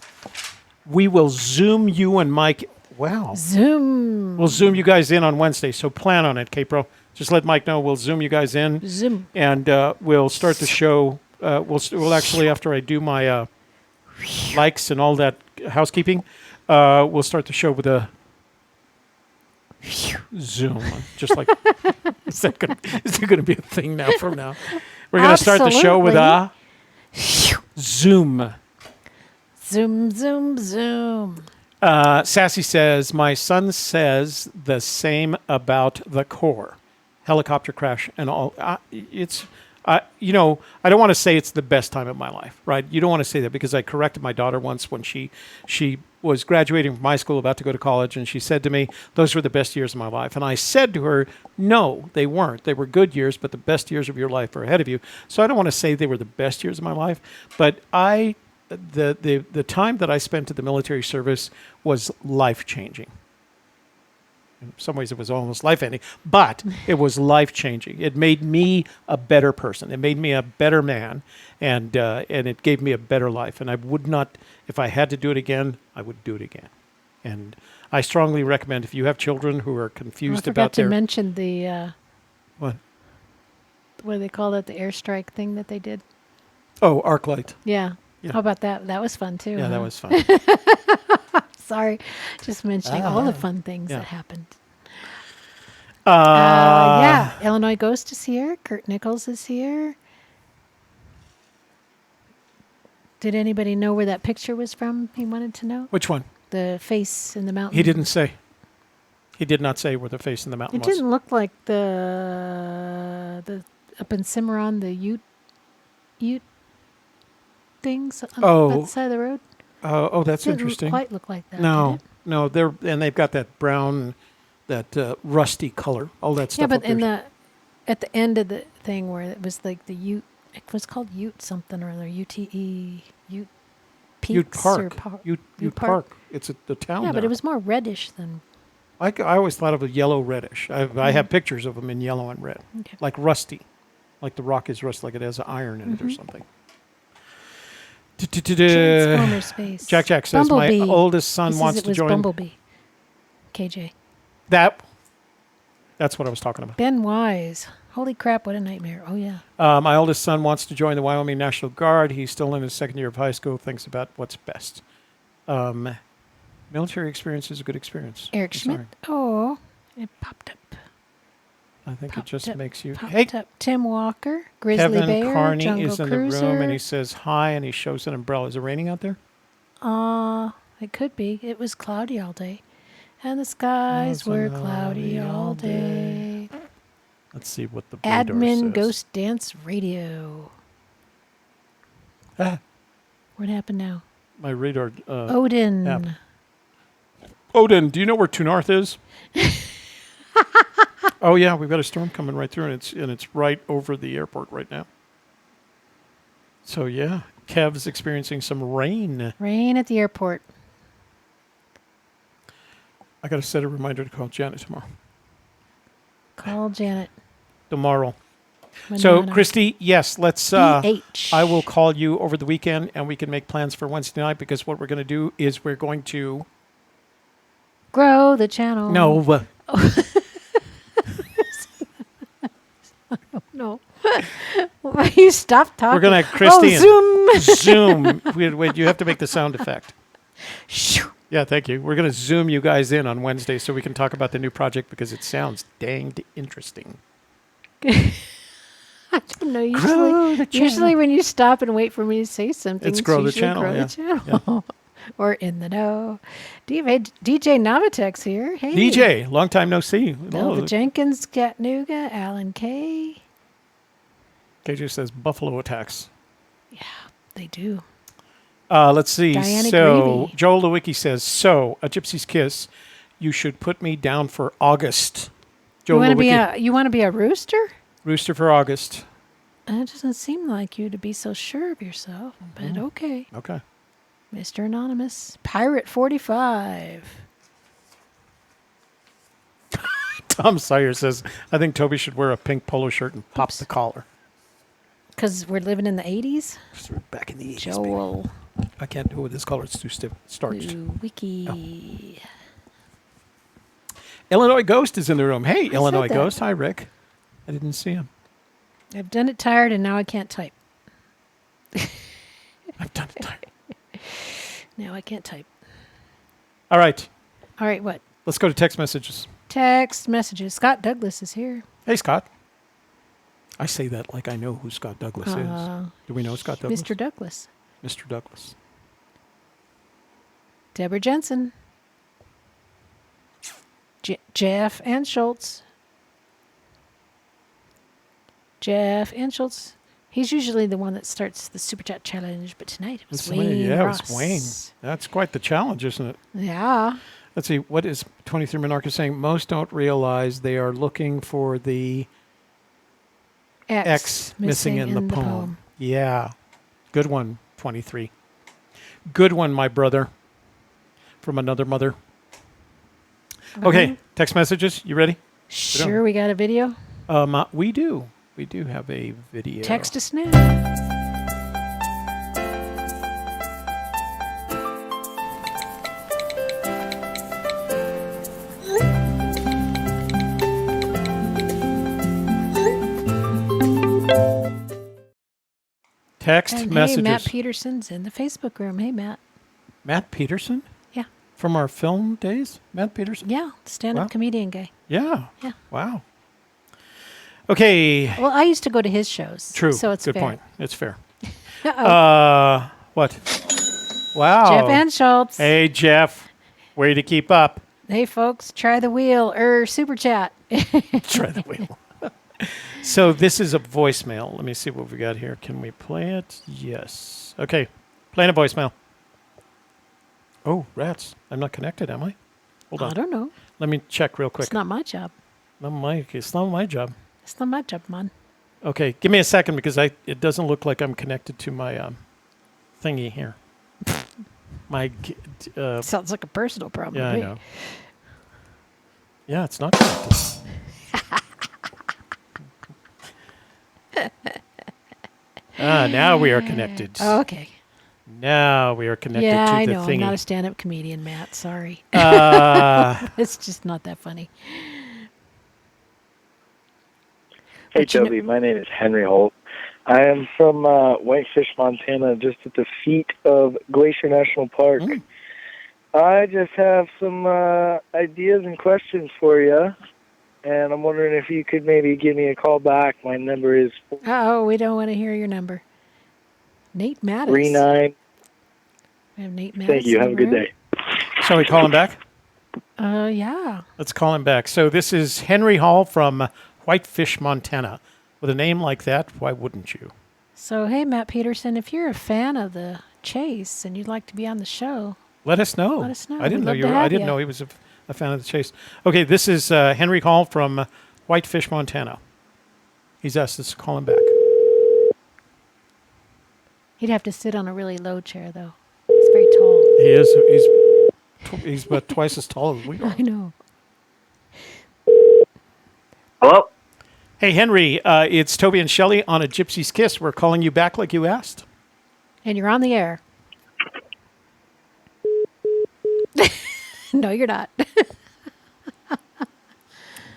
we will Zoom you and Mike. Wow. Zoom. We'll Zoom you guys in on Wednesday. So plan on it, K-Pro. Just let Mike know. We'll Zoom you guys in. Zoom. And we'll start the show. We'll actually, after I do my likes and all that housekeeping, we'll start the show with a Zoom. Just like, is that going to be a thing now from now? We're going to start the show with a Zoom. Zoom, zoom, zoom. Sassy says, my son says the same about the core. Helicopter crash and all. I don't want to say it's the best time of my life, right? You don't want to say that because I corrected my daughter once when she was graduating from high school, about to go to college, and she said to me, "Those were the best years of my life." And I said to her, "No, they weren't. They were good years, but the best years of your life are ahead of you." So I don't want to say they were the best years of my life, but the time that I spent at the military service was life-changing. In some ways, it was almost life-ending, but it was life-changing. It made me a better person. It made me a better man, and it gave me a better life. And I would not, if I had to do it again, I would do it again. And I strongly recommend, if you have children who are confused about to mention the what do they call it? The airstrike thing that they did. Oh, ArcLight. Yeah. Yeah. How about that? That was fun too. Yeah, huh? that was fun. Sorry, just mentioning all the fun things yeah. that happened. Yeah, Illinois Ghost is here. Kurt Nichols is here. Did anybody know where that picture was from? He wanted to know. Which one? The face in the mountain. He didn't say. He did not say where the face in the mountain It was. didn't look like the up in Cimarron, the Ute things on that side of the road. Oh, that's Didn't interesting. quite look like that. No, did it? no, they've got that brown, that rusty color. All that stuff. Yeah, but up there. at the end of the thing where it was like the Ute, it was called Ute something or other, UTE, Ute Peaks Ute Park. or Ute Park. It's the town. Yeah, there. but it was more reddish than. I always thought of a yellow reddish. I have pictures of them in yellow and red, Okay. like rusty, like the rock is rusty, like it has iron in it or something. Transformer space. Jack says Bumblebee. my oldest son He wants says it to was join. Bumblebee. KJ. That's what I was talking about. Ben Wise. Holy crap! What a nightmare. Oh yeah. My oldest son wants to join the Wyoming National Guard. He's still in his second year of high school. Thinks about what's best. Military experience is a good experience. Eric I'm Schmidt. sorry. Oh, it popped up. I think it just makes you. Popped Hey, up. Tim Walker. Grizzly Kevin Bear. Carney Jungle is in Cruiser. the room and he says hi and he shows an umbrella. Is it raining out there? It could be. It was cloudy all day. And the skies were cloudy all day. Let's see what the radar Admin says. Ghost Dance Radio. Ah, What happened now? my radar. Odin. app. Odin, do you know where Tunarth is? Oh yeah, we've got a storm coming right through, and it's right over the airport right now. So yeah, Kev's experiencing some rain. Rain at the airport. I got to set a reminder to call Janet tomorrow. Call Janet. Tomorrow. So Manana. Christy, yes, let's. BH. I will call you over the weekend, and we can make plans for Wednesday night because what we're going to do is we're going to. Grow the channel. No. No. You stop talking. We're going to have Christy Oh, Zoom. Wait, you have to make the sound effect. Shoo. Yeah, thank you. We're going to Zoom you guys in on Wednesday so we can talk about the new project because it sounds danged interesting. I don't know. Usually when you stop and wait for me to say something, It's grow the usually channel, Grow yeah. the channel. Or in the know. DJ Novatek's here. Hey. DJ, long time no see. Melva Jenkins, Chattanooga, Alan K. KJ says Buffalo attacks. Yeah, they do. Let's see. Diana so Greavy. Joel Lewicki says, so a Gypsy's Kiss, you should put me down for August. You Joel want to be Lewicki. a rooster? Rooster for August. It doesn't seem like you to be so sure of yourself, but okay. Okay. Mr. Anonymous. Pirate 45. Tom Sawyer says, I think Toby should wear a pink polo shirt and pop the collar. Because we're living in the 80s? We're back in the 80s, Joel. baby. I can't do it with this color. It's too stiff. It's starched. Ooh, Wiki. Illinois Ghost is in the room. Hey, said Illinois that. Ghost. Hi, Rick. I didn't see him. I've done it tired and now I can't type. I've done it tired. Now I can't type. All right. All right, what? Let's go to text messages. Text messages. Scott Douglas is here. Hey, Scott. I say that like I know who Scott Douglas is. Do we know Scott Douglas? Mr. Douglas. Mr. Douglas. Deborah Jensen. Jeff and Schultz. Jeff Enchanted. He's usually the one that starts the Super Chat challenge, but tonight it was Wayne Yeah, Ross. it was Wayne. That's quite the challenge, isn't it? Yeah. Let's see. What is 23 Monarch is saying? Most don't realize they are looking for the X missing in the poem. Yeah. Good one, 23. Good one, my brother. From another mother. Okay, text messages. You ready? Sure, we got a video. We do. We do have a video. Text us now. Text And messages. Hey, Matt Peterson's in the Facebook room. Hey, Matt. Matt Peterson? Yeah. From our film days? Matt Peterson? Yeah, stand-up Wow. comedian guy. Yeah. Yeah. Wow. Okay. Well, I used to go to his shows. True. So it's Good fair. point. It's fair. Uh-oh. What? Wow. Jeff Enchanted. Hey, Jeff. Way to keep up. Hey, folks, try the wheel or Super Chat. Try the wheel. So this is a voicemail. Let me see what we got here. Can we play it? Yes. Okay. Playing a voicemail. Oh, rats. I'm not connected, am I? Hold on. I don't know. Let me check real quick. It's not my job. It's not my job. It's not my job, man. Okay. Give me a second because it doesn't look like I'm connected to my thingy here. Sounds like a personal problem. Yeah, to I me. know. Yeah, it's not connected. Now we are connected. Oh, okay. Now we are connected Yeah, to I the know. thingy. I'm not a stand-up comedian, Matt. Sorry. It's just not that funny. Hey, But you know- Toby. My name is Henry Holt. I am from Whitefish, Montana, just at the feet of Glacier National Park. I just have some ideas and questions for you, and I'm wondering if you could maybe give me a call back. My number is Oh, we don't want to hear your number. Nate Mattis. 39. We have Nate Mattis. Thank you. in Have the a good room. day. Shall we call him back? Yeah. Let's call him back. So this is Henry Hall from Whitefish, Montana. With a name like that, why wouldn't you? So, hey, Matt Peterson, if you're a fan of the Chase and you'd like to be on the show, Let us know. Let us know. I didn't We'd know love you to were. I have didn't ya. know he was a fan of the Chase. Okay, this is Henry Hall from Whitefish, Montana. He's asked us to call him back. he'd have to sit on a really low chair, though. He's very tall. He is. He's about twice as tall as we are. I know. Hello? Hey, Henry, it's Toby and Shelley on a Gypsy's Kiss. We're calling you back like you asked. And you're on the air. No, you're not.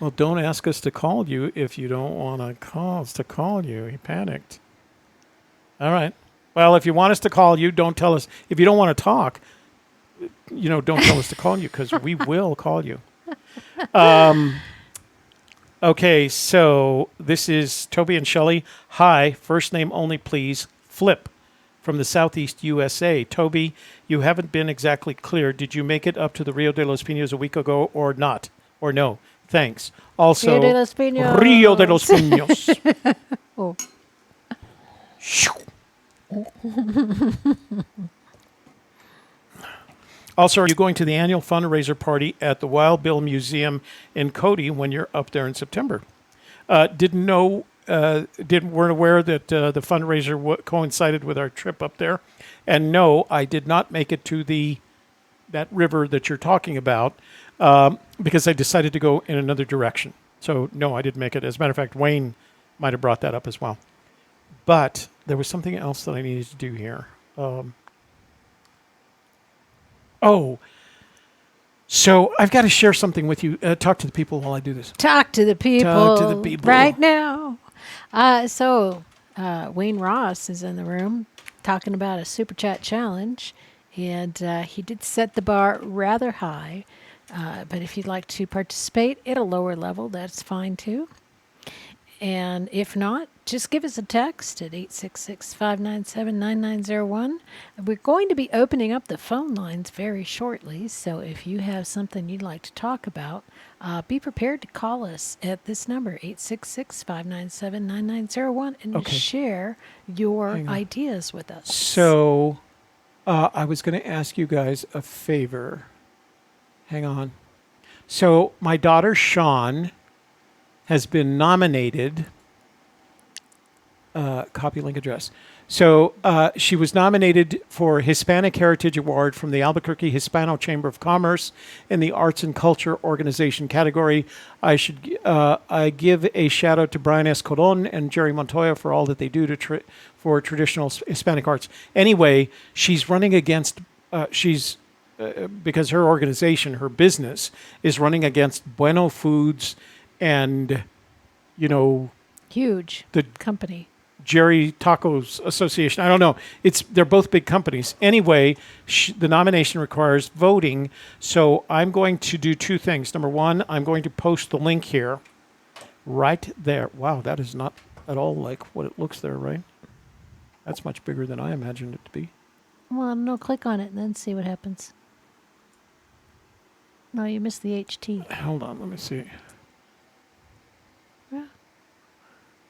Well, don't ask us to call you if you don't want to call us to call you. He panicked. All right. Well, if you want us to call you, don't tell us. If you don't want to talk, don't tell us to call you because we will call you. Okay, so this is Toby and Shelley. Hi, first name only, please. Flip from the Southeast USA. Toby, you haven't been exactly clear. Did you make it up to the Rio de los Pinos a week ago or not? Or no? Thanks. Also, Rio de los Pinos. Rio de los Pinos. Oh. Also, are you going to the annual fundraiser party at the Wild Bill Museum in Cody when you're up there in September? Weren't aware that the fundraiser coincided with our trip up there, and no, I did not make it to that river that you're talking about because I decided to go in another direction. So no, I didn't make it. As a matter of fact, Wayne might have brought that up as well. But there was something else that I needed to do here. So I've got to share something with you. Talk to the people while I do this. Talk to the people. Talk to the people. Right now. Wayne Ross is in the room talking about a Super Chat challenge. And he did set the bar rather high. But if you'd like to participate at a lower level, that's fine too. And if not, just give us a text at 866-597-9901. We're going to be opening up the phone lines very shortly, so if you have something you'd like to talk about, be prepared to call us at this number, 866-597-9901, and Okay. share your Hang on. ideas with us. So, I was going to ask you guys a favor. Hang on. So, my daughter Sean has been nominated. Copy link address. So she was nominated for Hispanic Heritage Award from the Albuquerque Hispano Chamber of Commerce in the Arts and Culture Organization category. I give a shout out to Brian S. Colon and Jerry Montoya for all that they do for traditional Hispanic arts. Anyway, she's running against. Because her organization, her business, is running against Bueno Foods and, Huge the company. Jerry Tacos Association. I don't know. They're both big companies. Anyway, the nomination requires voting. So I'm going to do two things. Number one, I'm going to post the link here, right there. Wow, that is not at all like what it looks there, right? That's much bigger than I imagined it to be. Well, no, click on it and then see what happens. No, you missed the HT. Hold on, let me see.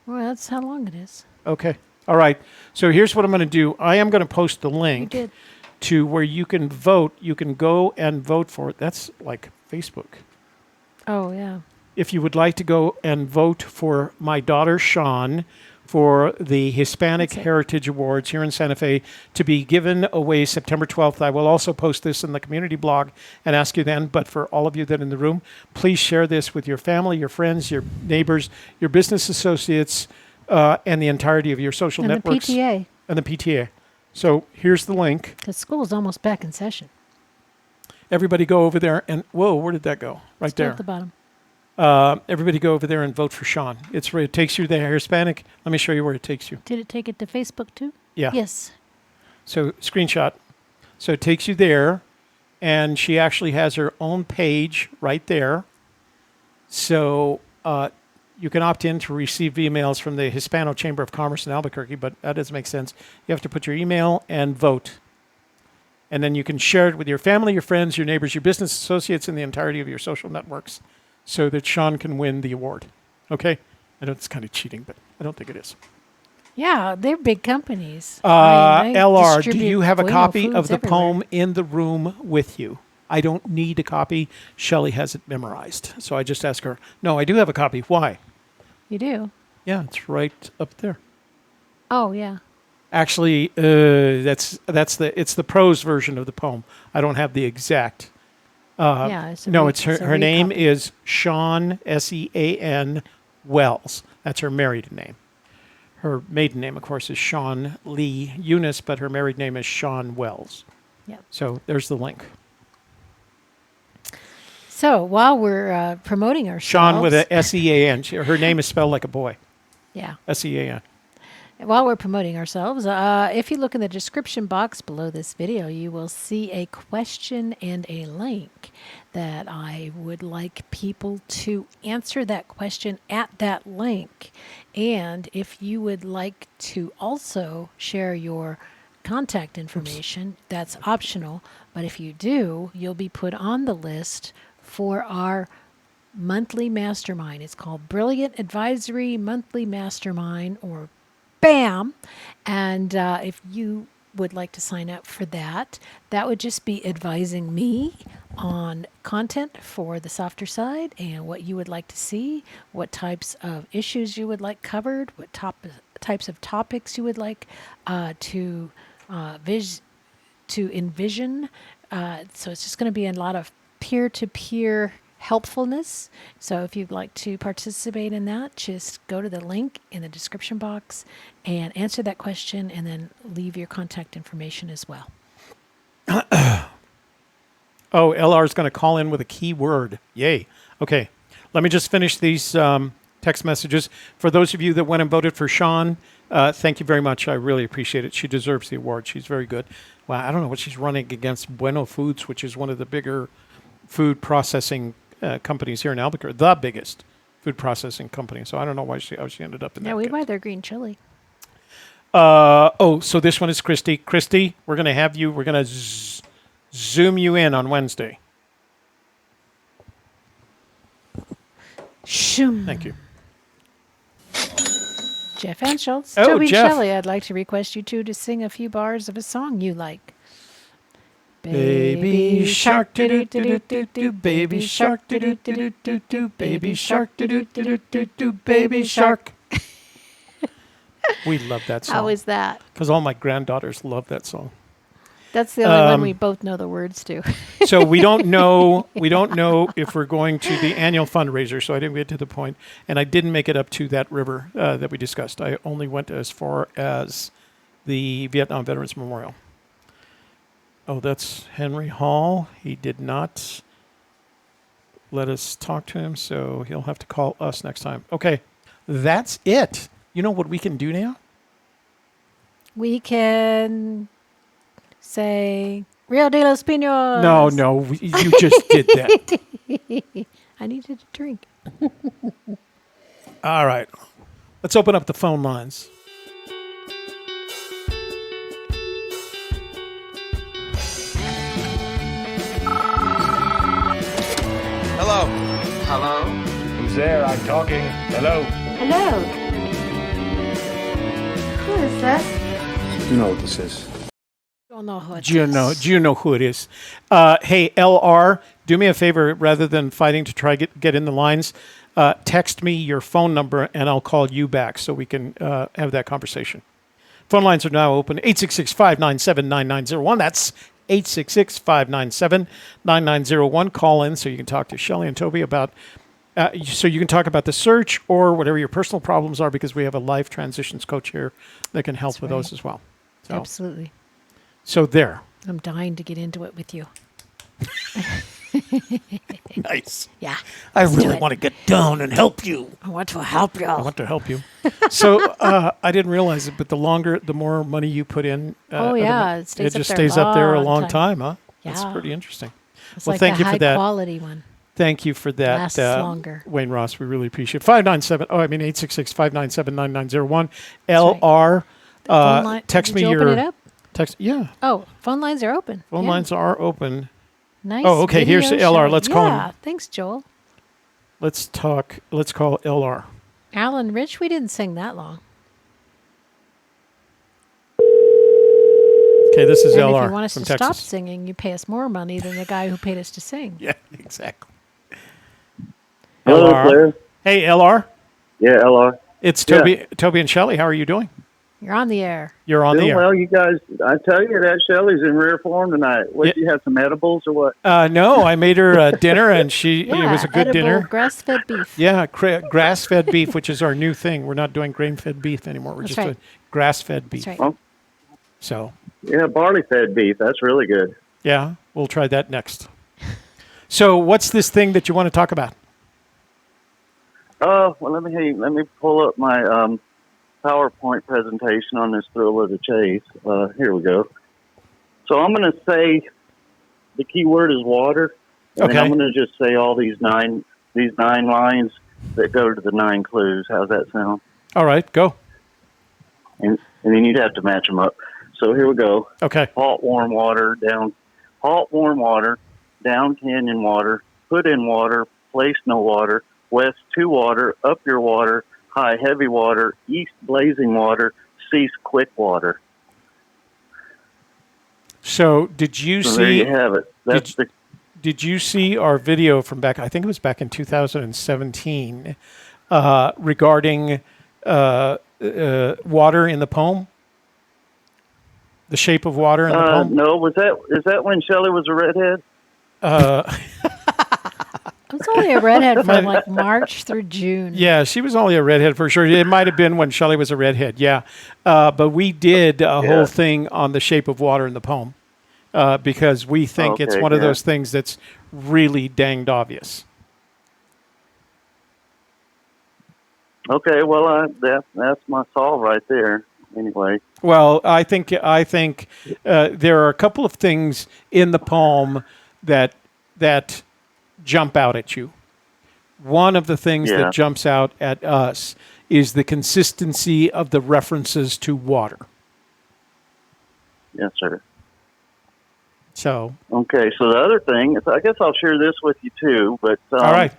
Well, that's how long it is. Okay. All right. So here's what I'm going to do. I am going to post the You link did. to where you can vote. You can go and vote for it. That's like Facebook. Oh, yeah. If you would like to go and vote for my daughter Sean for the Hispanic That's it. Heritage Awards here in Santa Fe to be given away September 12th. I will also post this in the community blog and ask you then. But for all of you that are in the room, please share this with your family, your friends, your neighbors, your business associates, and the entirety of your social And the networks. PTA, And the PTA. So here's the link. because school's almost back in session. Everybody go over there and, whoa, where did that go? Right Still there. at the bottom. Everybody go over there and vote for Sean. It takes you to the Hispanic. Let me show you where it takes you. Did it take it to Facebook too? Yeah. Yes. So screenshot. So it takes you there, and she actually has her own page right there. So you can opt in to receive emails from the Hispano Chamber of Commerce in Albuquerque, but that doesn't make sense. You have to put your email and vote. And then you can share it with your family, your friends, your neighbors, your business associates, and the entirety of your social networks so that Sean can win the award. Okay? I know it's kind of cheating, but I don't think it is. Yeah, they're big companies. I mean, they LR, do distribute you have a Bueno copy of Foods the everywhere. poem in the room with you? I don't need a copy. Shelley has it memorized. So I just ask her, no, I do have a copy. Why? You do? Yeah, it's right up there. Oh, yeah. Actually, it's the prose version of the poem. I don't have the exact. Yeah, it's a No, re- it's it's a her name recopy. is Sean Sean Wells. That's her married name. Her maiden name, of course, is Sean Lee Eunice, but her married name is Sean Wells. Yep. So there's the link. So while we're promoting ourselves, Sean with a Sean. Her name is spelled like a boy. yeah. Sean. While we're promoting ourselves, if you look in the description box below this video, you will see a question and a link that I would like people to answer that question at that link. And if you would like to also share your contact information, that's optional. But if you do, you'll be put on the list for our monthly mastermind. It's called Brilliant Advisory Monthly Mastermind, or BAM. And if you would like to sign up for that, that would just be advising me on content for the softer side and what you would like to see, what types of issues you would like covered, what types of topics you would like to envision. So it's just going to be a lot of peer-to-peer helpfulness. So if you'd like to participate in that, just go to the link in the description box and answer that question, and then leave your contact information as well. Oh, LR is going to call in with a keyword. Yay. Okay. Let me just finish these text messages. For those of you that went and voted for Sean, thank you very much. I really appreciate it. She deserves the award. She's very good. Well, I don't know what she's running against. Bueno Foods, which is one of the bigger food processing companies here in Albuquerque, the biggest food processing company. So I don't know how she ended up in that. Yeah, we kit. buy their green chili. So this one is Christy. Christy, we're going to have you. We're going to zoom you in on Wednesday. Shoom. Thank you. Jeff and Schultz. Oh, Toby Jeff. Shelley, I'd like to request you two to sing a few bars of a song you like. Baby shark do do do do do, baby shark do do do do do, baby shark do do do do do, baby shark. We love that song. How is that? Because all my granddaughters love that song. That's the only one we both know the words to. So we don't know if we're going to the annual fundraiser. So I didn't get to the point, and I didn't make it up to that river that we discussed. I only went as far as the Vietnam Veterans Memorial. Oh, that's Henry Hall. He did not let us talk to him, so he'll have to call us next time. Okay, that's it. You know what we can do now? We can say Rio de los Pinos. No, you just did that. I needed a drink. All right, let's open up the phone lines. Hello. Hello. Who's there? I'm talking. Hello. Hello. Who is this? You know what this is. Don't know who it Do you is. know who it is? Hey, LR, do me a favor. Rather than fighting to try get in the lines, text me your phone number and I'll call you back so we can have that conversation. Phone lines are now open. 866-597-9901. That's 866-597-9901. Call in so you can talk to Shelley and Toby about, so you can talk about the search or whatever your personal problems are, because we have a life transitions coach here that can help with those as well. So, Absolutely. so there. I'm dying to get into it with you. Nice. Yeah. I let's do really it. want to get down and help you. I want to help you. I want to help you. So I didn't realize it, but the more money you put in, Oh, yeah, it stays up just there stays up there a long long time, huh? That's Yeah. pretty interesting. It's Well, like thank a you for high that. quality one. Thank you for that, Lasts longer. Wayne Ross. We really appreciate it. 866-597-9901. right. LR, Phone line- text did me you your open it up? text. Yeah, Oh, phone lines are open. phone Yeah. lines are open. Nice. Oh, okay, here's video the LR. show. Let's call him. Yeah, thanks, Joel. Let's talk. Let's call LR. Alan Rich, we didn't sing that long. Okay, this is And LR if you want us from to stop Texas. singing, you pay us more money than the guy who paid us to sing. Yeah, exactly. Hello, LR. Claire. Hey, LR. Yeah, LR. It's Yeah. Toby and Shelley. How are you doing? You're on the air. You're on the Doing air. well, you guys. I tell you that Shelley's in rare form tonight. What, Yeah. do you have some edibles or what? No, I made her dinner, and it was a good edible dinner. grass-fed beef. Yeah, grass-fed beef, which is our new thing. We're not doing grain-fed beef anymore. We're That's just right. doing grass-fed beef. That's right. Oh, So, yeah, barley-fed beef. That's really good. yeah, we'll try that next. So, what's this thing that you want to talk about? Oh, well, let me pull up my PowerPoint presentation on this thrill of the chase. Here we go. So I'm going to say the key word is water, and then Okay. I'm going to just say all these nine lines that go to the 9 clues. How's that sound? All right, go. And then you'd have to match them up. So here we go. Okay. Hot, warm water, down canyon water, put in water, place no water, west to water, up your water, high heavy water, east blazing water, cease quick water. So, did you So there see? you have it. That's Did you see our video from back? I think it was back in 2017, regarding water in the poem. The shape of water in the poem. no, is that when Shelley was a redhead? I was only a redhead from like March through June. Yeah, she was only a redhead for sure. It might have been when Shelley was a redhead. Yeah, but we did a whole thing on the shape of water in the poem because we think it's Okay, one of yeah. those things that's really danged obvious. Okay, well, that's my solve right there. Anyway, Well, I think there are a couple of things in the poem that jump out at you. one of the things Yeah. that jumps out at us is the consistency of the references to water. Yes, sir. So, Okay, so the other thing is, I guess I'll share this with you too. But all right.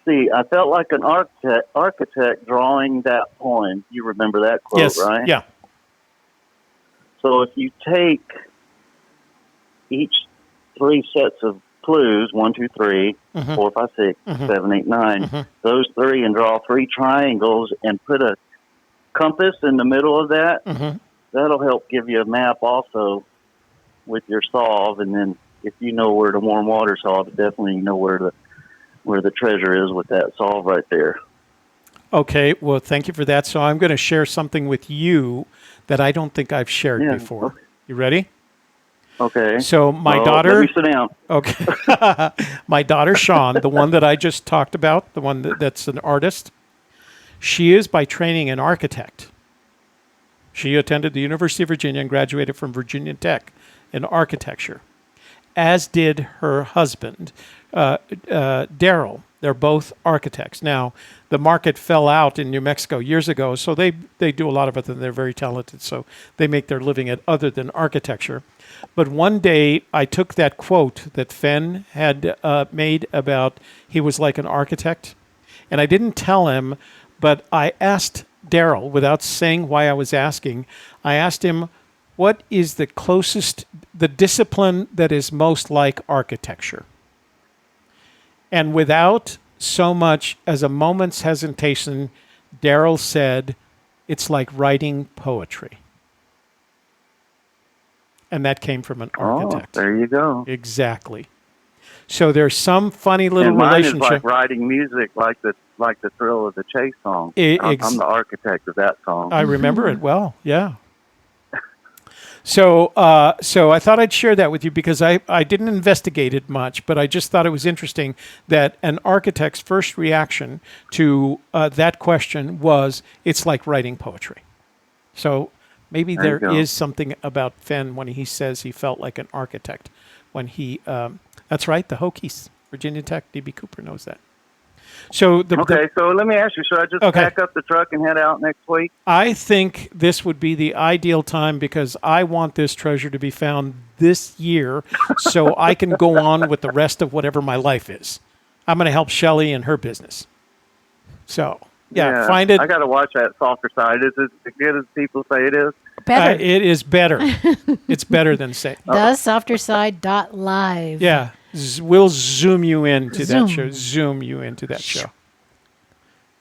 see, I felt like an architect drawing that poem. You remember that quote, Yes. right? Yeah. So if you take each 3 sets of clues, 1, 2, 3, 4, 5, 6, 7, 8, 9, those 3, and draw 3 triangles and put a compass in the middle of that, that'll help give you a map also with your solve. And then if you know where the warm water solve, definitely you know where the treasure is with that solve right there. Okay. Well, thank you for that. So I'm going to share something with you that I don't think I've shared before. Okay. You ready? Okay. So my Well, daughter. Let me sit down. Okay. My daughter, Sean, the one that I just talked about, the one that's an artist, she is by training an architect. She attended the University of Virginia and graduated from Virginia Tech in architecture, as did her husband, Daryl. They're both architects. Now, the market fell out in New Mexico years ago, so they do a lot of it, and they're very talented, so they make their living at other than architecture. But one day, I took that quote that Fenn had made about he was like an architect, and I didn't tell him, but I asked Daryl, without saying why I was asking, I asked him, what is the discipline that is most like architecture? And without so much as a moment's hesitation, Daryl said, it's like writing poetry. And that came from an architect. Oh, there you go. Exactly. So there's some funny little And mine relationship. is like writing music, like the Thrill of the Chase song. I'm the architect of that song. I remember it well. Yeah. So I thought I'd share that with you because I didn't investigate it much, but I just thought it was interesting that an architect's first reaction to that question was, it's like writing poetry. So maybe there is something about Fenn when he says he felt like an architect when he, that's right, the Hokies, Virginia Tech, D.B. Cooper knows that. So so let me ask you, should I just pack up the truck and head out next week? I think this would be the ideal time because I want this treasure to be found this year so I can go on with the rest of whatever my life is. I'm going to help Shelley in her business. So, find it. I got to watch that softer side. Is it as good as people say it is? Better. It is better. It's better than say. TheSofterSide.live. Yeah. We'll zoom you into that show. Zoom you into that show.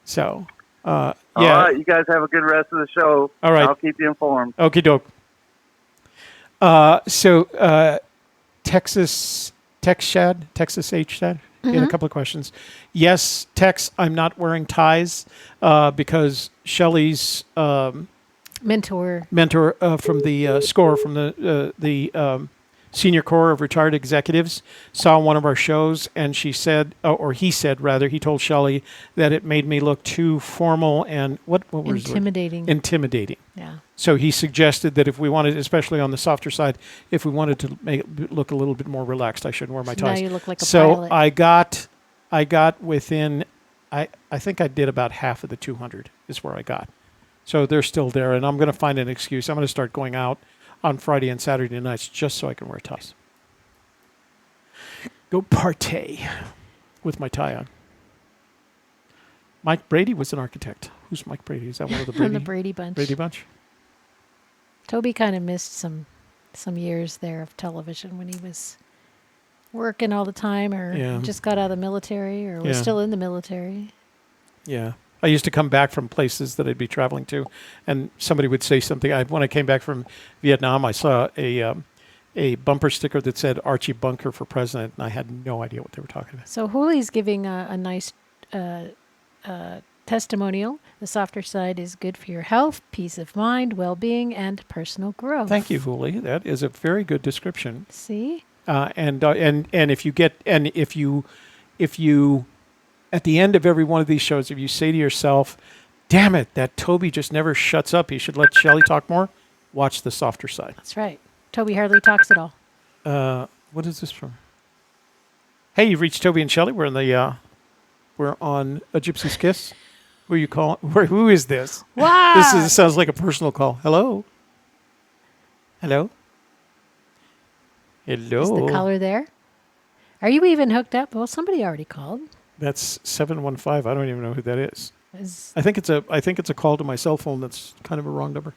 So, All right, you guys have a good rest of the show. All right. I'll keep you informed. Okie doke. Texas H Shad, he had a couple of questions. Yes, Tex, I'm not wearing ties because Shelley's mentor from the SCORE, from the Senior Corps of Retired Executives, saw one of our shows, and she said, or he said rather, he told Shelley that it made me look too formal and what was intimidating. Intimidating. Yeah. So he suggested that if we wanted, especially on the softer side, if we wanted to make it look a little bit more relaxed, I shouldn't wear my ties. Now you look like a pilot. pilot. I got within, I think I did about half of the 200 is where I got. So they're still there, and I'm going to find an excuse. I'm going to start going out on Friday and Saturday nights just so I can wear ties. Go partay with my tie on. Mike Brady was an architect. Who's Mike Brady? Is that one of the Brady? the Brady Bunch. Brady Bunch? Toby kind of missed some years there of television when he was working all the time or just got out of the military or was still in the military. Yeah. I used to come back from places that I'd be traveling to, and somebody would say something. When I came back from Vietnam, I saw a bumper sticker that said Archie Bunker for president, and I had no idea what they were talking about. So Hooley's giving a nice testimonial. The softer side is good for your health, peace of mind, well-being, and personal growth. Thank you, Hooley. That is a very good description. See? And if you at the end of every one of these shows, if you say to yourself, damn it, that Toby just never shuts up, he should let Shelley talk more, watch the softer side. That's right. Toby hardly talks at all. What is this from? Hey, you've reached Toby and Shelley. We're in the We're on a Gypsy Kiss. Who are you calling? Who is this? Wow. This sounds like a personal call. Hello? Hello? Hello? Is the caller there? Are you even hooked up? Well, somebody already called. That's 715. I don't even know who that is. Is, I think it's a call to my cell phone that's kind of a wrong number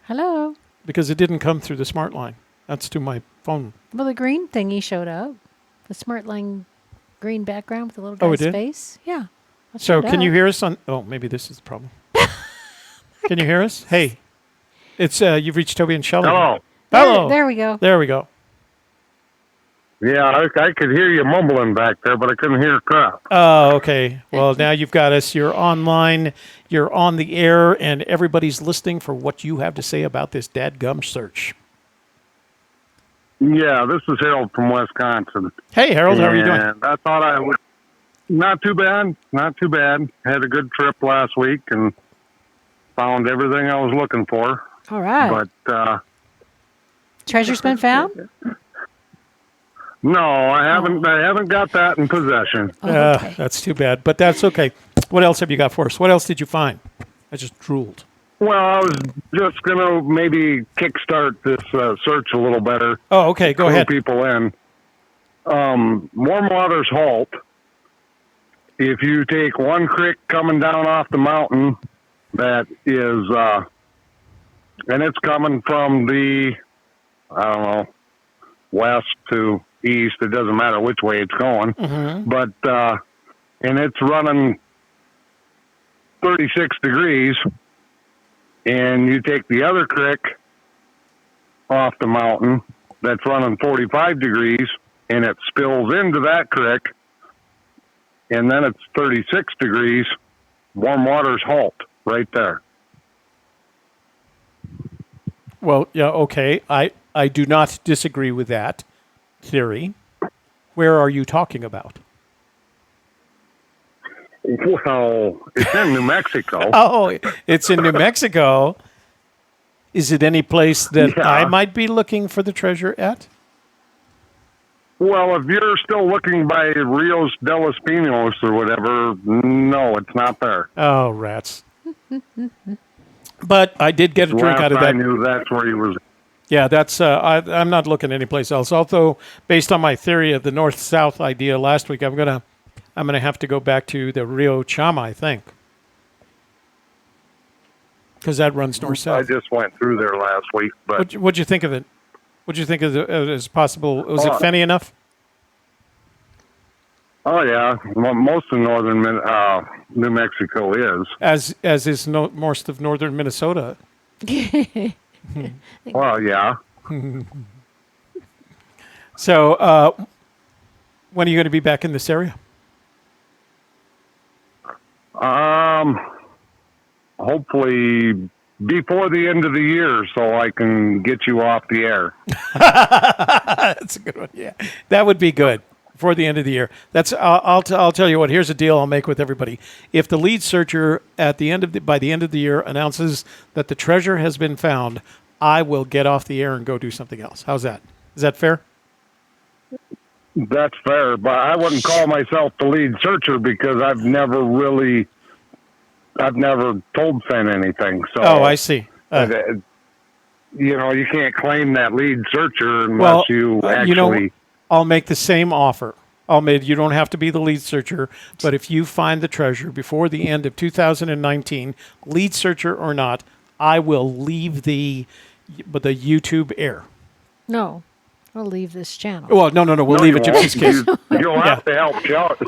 hello? because it didn't come through the smart line. That's to my phone. Well, the green thingy showed up. The smart line green background with the little Oh, it guy's did? face. Yeah. that So showed can you up. hear us on? Oh, maybe this is the problem. Can you hear us? Hey, it's you've reached Toby and Shelley. Hello. Hello. There we go. There we go. Yeah, I could hear you mumbling back there, but I couldn't hear crap. Oh, okay. Well, now you've got us. You're online. You're on the air, and everybody's listening for what you have to say about this dadgum search. Yeah, this is Harold from Wisconsin. Hey, Harold, how are you doing? And I thought I would. Not too bad. Not too bad. Had a good trip last week and found everything I was looking for. All right. But Treasure's been found? no, I haven't. I haven't got that in possession. Oh, okay. That's too bad, but that's okay. What else have you got for us? What else did you find? I just drooled. Well, I was just gonna maybe kickstart this search a little better. Oh, okay. Go Clue ahead. people in. Warm waters halt. If you take one creek coming down off the mountain, that is, and it's coming from the, I don't know, west to east. It doesn't matter which way it's going, but and it's running 36 degrees. And you take the other creek off the mountain that's running 45 degrees, and it spills into that creek, and then it's 36 degrees, warm waters halt right there. Well, yeah, okay. I do not disagree with that theory. Where are you talking about? Well, it's in New Mexico. Oh, it's in New Mexico. Is it any place that Yeah. I might be looking for the treasure at? Well, if you're still looking by Rios de los Pinos or whatever, no, it's not there. Oh, rats. But I did get a drink Last out of I that. knew that's where he was. Yeah, that's. I'm not looking anyplace else. Although, based on my theory of the north-south idea last week, I'm gonna have to go back to the Rio Chama, I think, because that runs I north-south. just went through there last week, but What'd you think of it? What'd you think of it as possible? Was it Fenny enough? oh yeah, most of northern New Mexico is. As is most of northern Minnesota. Well, yeah. So, when are you going to be back in this area? Hopefully before the end of the year, so I can get you off the air. That's a good one. Yeah, that would be good before the end of the year. That's. I'll tell you what. Here's a deal I'll make with everybody. If the lead searcher by the end of the year announces that the treasure has been found, I will get off the air and go do something else. How's that? Is that fair? That's fair, but I wouldn't call myself the lead searcher because I've never told Fenn anything. So, Oh, I see. you can't claim that lead searcher unless you actually. I'll make the same offer. You don't have to be the lead searcher, but if you find the treasure before the end of 2019, lead searcher or not, I will leave the YouTube air. No, we'll leave this channel. Well, no, we'll leave it Gypsy's Kiss. You'll have to help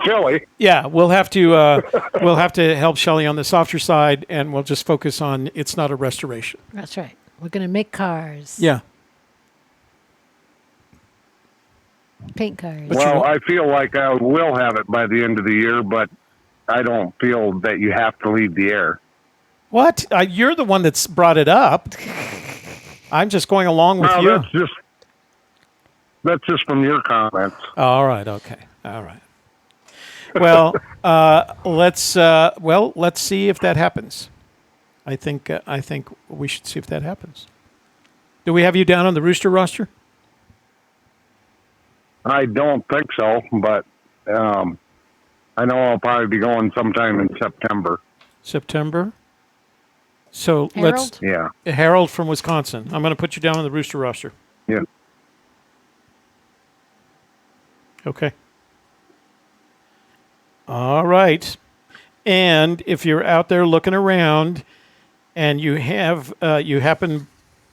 Shelley. Yeah, we'll have to help Shelley on the softer side, and we'll just focus on it's not a restoration. That's right. We're going to make cars. Yeah. Paint cars. But Well, I feel like I will have it by the end of the year, but I don't feel that you have to leave the air. What? You're the one that's brought it up. I'm just going along with you. That's just from your comments. All right. Okay. All right. Well, let's see if that happens. I think we should see if that happens. Do we have you down on the Rooster roster? I don't think so, but I know I'll probably be going sometime in September. September. So Harold? Yeah. Harold from Wisconsin. I'm going to put you down on the rooster roster. Yeah. Okay. All right. And if you're out there looking around and you happen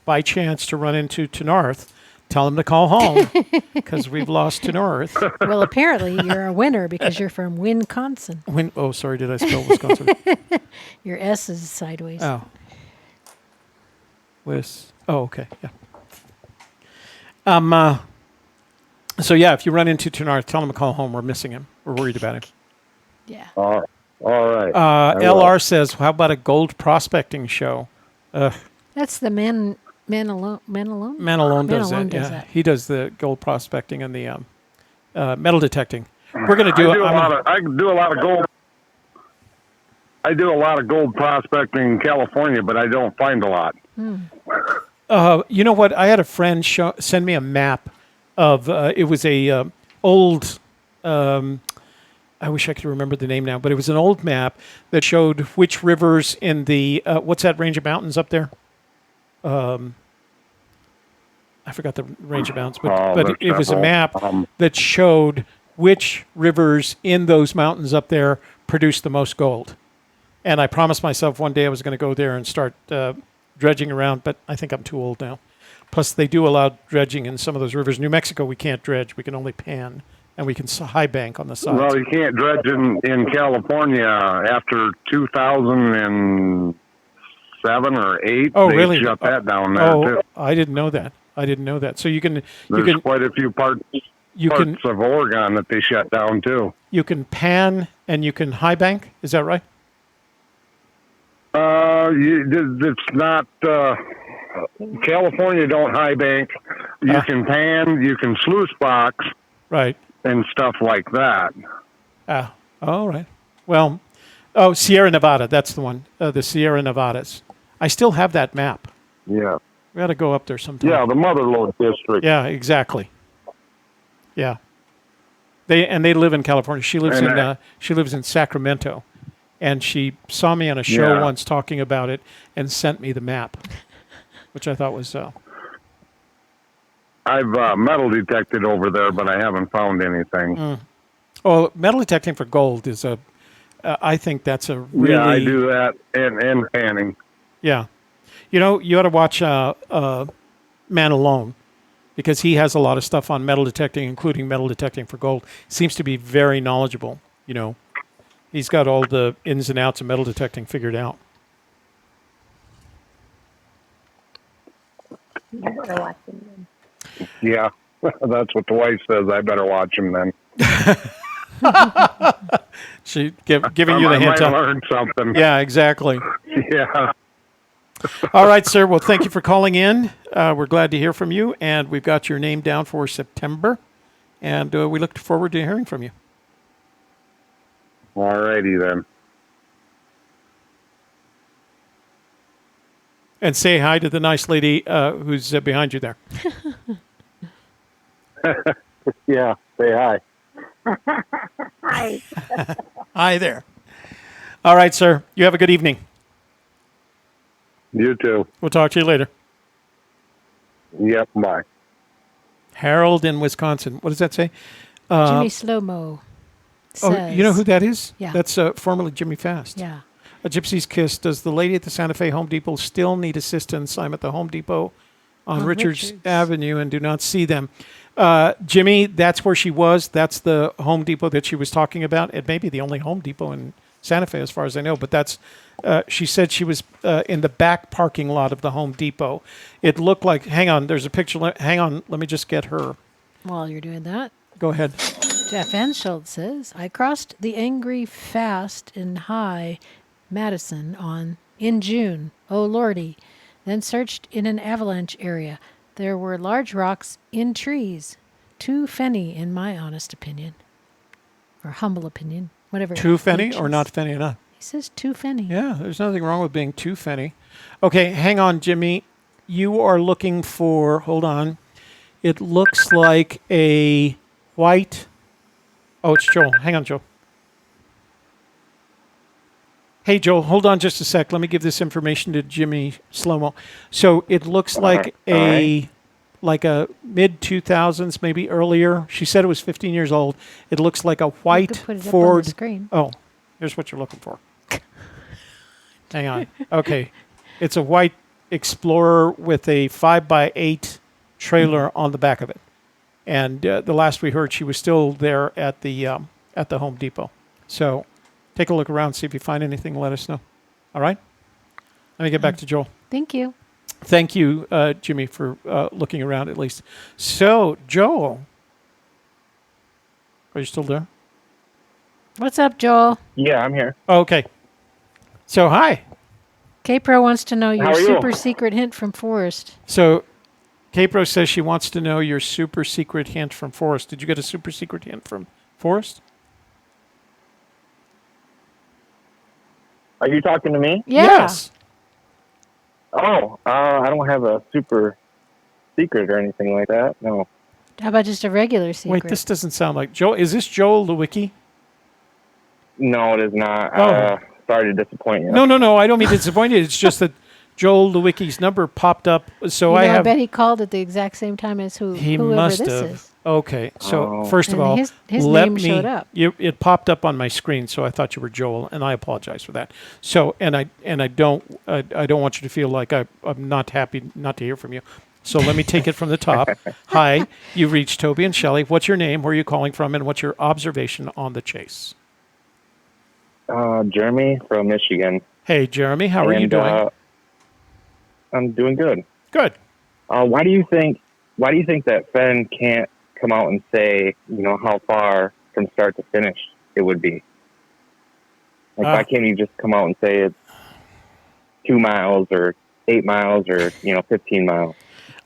by chance to run into North, tell them to call home because we've lost to North. Well, apparently you're a winner because you're from Wisconsin. Oh, sorry, did I spell Wisconsin? Your S is sideways. Oh. Oh, okay, yeah. So yeah, if you run into North, tell him to call home. We're missing him. We're worried about him. Yeah. All right. LR says, how about a gold prospecting show? That's the man alone. Man Alone does Alone that. does Yeah, that. he does the gold prospecting and the metal detecting. We're going to do it. I do a lot of gold. I do a lot of gold prospecting in California, but I don't find a lot. You know what? I had a friend send me a map of. It was a old. I wish I could remember the name now, but it was an old map that showed which rivers in the what's that range of mountains up there? I forgot the range of mountains, but it was a map that showed which rivers in those mountains up there produce the most gold. And I promised myself one day I was going to go there and start dredging around, but I think I'm too old now. Plus, they do allow dredging in some of those rivers. New Mexico, we can't dredge. We can only pan, and we can high bank on the sides. Well, you can't dredge in California after 2007 or 8. Oh, they really? shut that down there, too. I didn't know that. So you can There's quite a few parts of Oregon that they shut down, too. You can pan and you can high bank. Is that right? It's not. California don't high bank. You can pan, you can sluice box, right, and stuff like that. All right. Well, Sierra Nevada. That's the one. The Sierra Nevadas. I still have that map. Yeah. We got to go up there sometime. Yeah, the Motherlode district. Yeah, exactly. Yeah. They live in California. She lives in Sacramento. And she saw me on a show once talking about it and sent me the map, which I thought was... I've metal detected over there, but I haven't found anything. Oh, metal detecting for gold is I think that's a really... Yeah, I do that and panning. Yeah. You know, you ought to watch Man Alone because he has a lot of stuff on metal detecting, including metal detecting for gold. Seems to be very knowledgeable, you know. He's got all the ins and outs of metal detecting figured out. You better watch him then. Yeah, that's what the wife says. I better watch him then. She giving you the hint. I might learn something. Yeah, exactly. Yeah. All right, sir. Well, thank you for calling in. We're glad to hear from you, and we've got your name down for September, and we look forward to hearing from you. All righty then. And say hi to the nice lady who's behind you there. Yeah, say hi. Hi. Hi there. All right, sir. You have a good evening. You too. We'll talk to you later. Yep, bye. Harold in Wisconsin. What does that say? Jimmy Slow-Mo says... Oh, you know who that is? Yeah. That's formerly Jimmy Fast. Yeah. A Gypsy's Kiss. Does the lady at the Santa Fe Home Depot still need assistance? I'm at the Home Depot on Richards Avenue and do not see them. Jimmy, that's where she was. That's the Home Depot that she was talking about. It may be the only Home Depot in Santa Fe as far as I know, but that's... she said she was in the back parking lot of the Home Depot. It looked like... Hang on, there's a picture. Hang on, let me just get her. While you're doing that... Go ahead. Jeff Anschild says, I crossed the Angry Fast in High Madison in June. Oh, Lordy. Then searched in an avalanche area. There were large rocks in trees. Too fenny, in my honest opinion. Or humble opinion. Whatever. Too fenny or not fenny enough? He says too fenny. Yeah, there's nothing wrong with being too fenny. Okay, hang on, Jimmy. You are looking for... Hold on. It looks like a white... Oh, it's Joel. Hang on, Joel. Hey, Joel, hold on just a sec. Let me give this information to Jimmy Slomo. So it looks like a mid 2000s, maybe earlier. She said it was 15 years old. It looks like a white could put it up on the Ford. screen. Oh, here's what you're looking for. Hang on. Okay, it's a white Explorer with a 5x8 trailer on the back of it. And the last we heard, she was still there at the Home Depot. So take a look around, see if you find anything. Let us know. All right. Let me get back to Joel. Thank you. Thank you, Jimmy, for looking around at least. So, Joel, are you still there? What's up, Joel? Yeah, I'm here. Oh, okay. So, hi. K-Pro wants to know your How are you? super secret hint from Forrest. So, K-Pro says she wants to know your super secret hint from Forrest. Did you get a super secret hint from Forrest? Are you talking to me? Yeah. Yes. Oh, I don't have a super secret or anything like that. No. How about just a regular secret? Wait, this doesn't sound like Joel. Is this Joel Lewicki? No, it is not. Oh. Sorry to disappoint you. No. I don't mean to disappoint you. It's just that Joel Lewicki's number popped up. So I bet he called at the exact same time as He whoever must this have. is. Okay, so Oh. first of And all, his let name me. showed up. It popped up on my screen, so I thought you were Joel, and I apologize for that. So, and I don't want you to feel like I'm not happy not to hear from you. So let me take it from the top. Hi, you've reached Toby and Shelley. What's your name? Where are you calling from? And what's your observation on the chase? Jeremy from Michigan. Hey, Jeremy, how are you doing? I'm doing good. Good. Why do you think that Fenn can't come out and say, how far from start to finish it would be? Why can't he just come out and say it's 2 miles or 8 miles or 15 miles?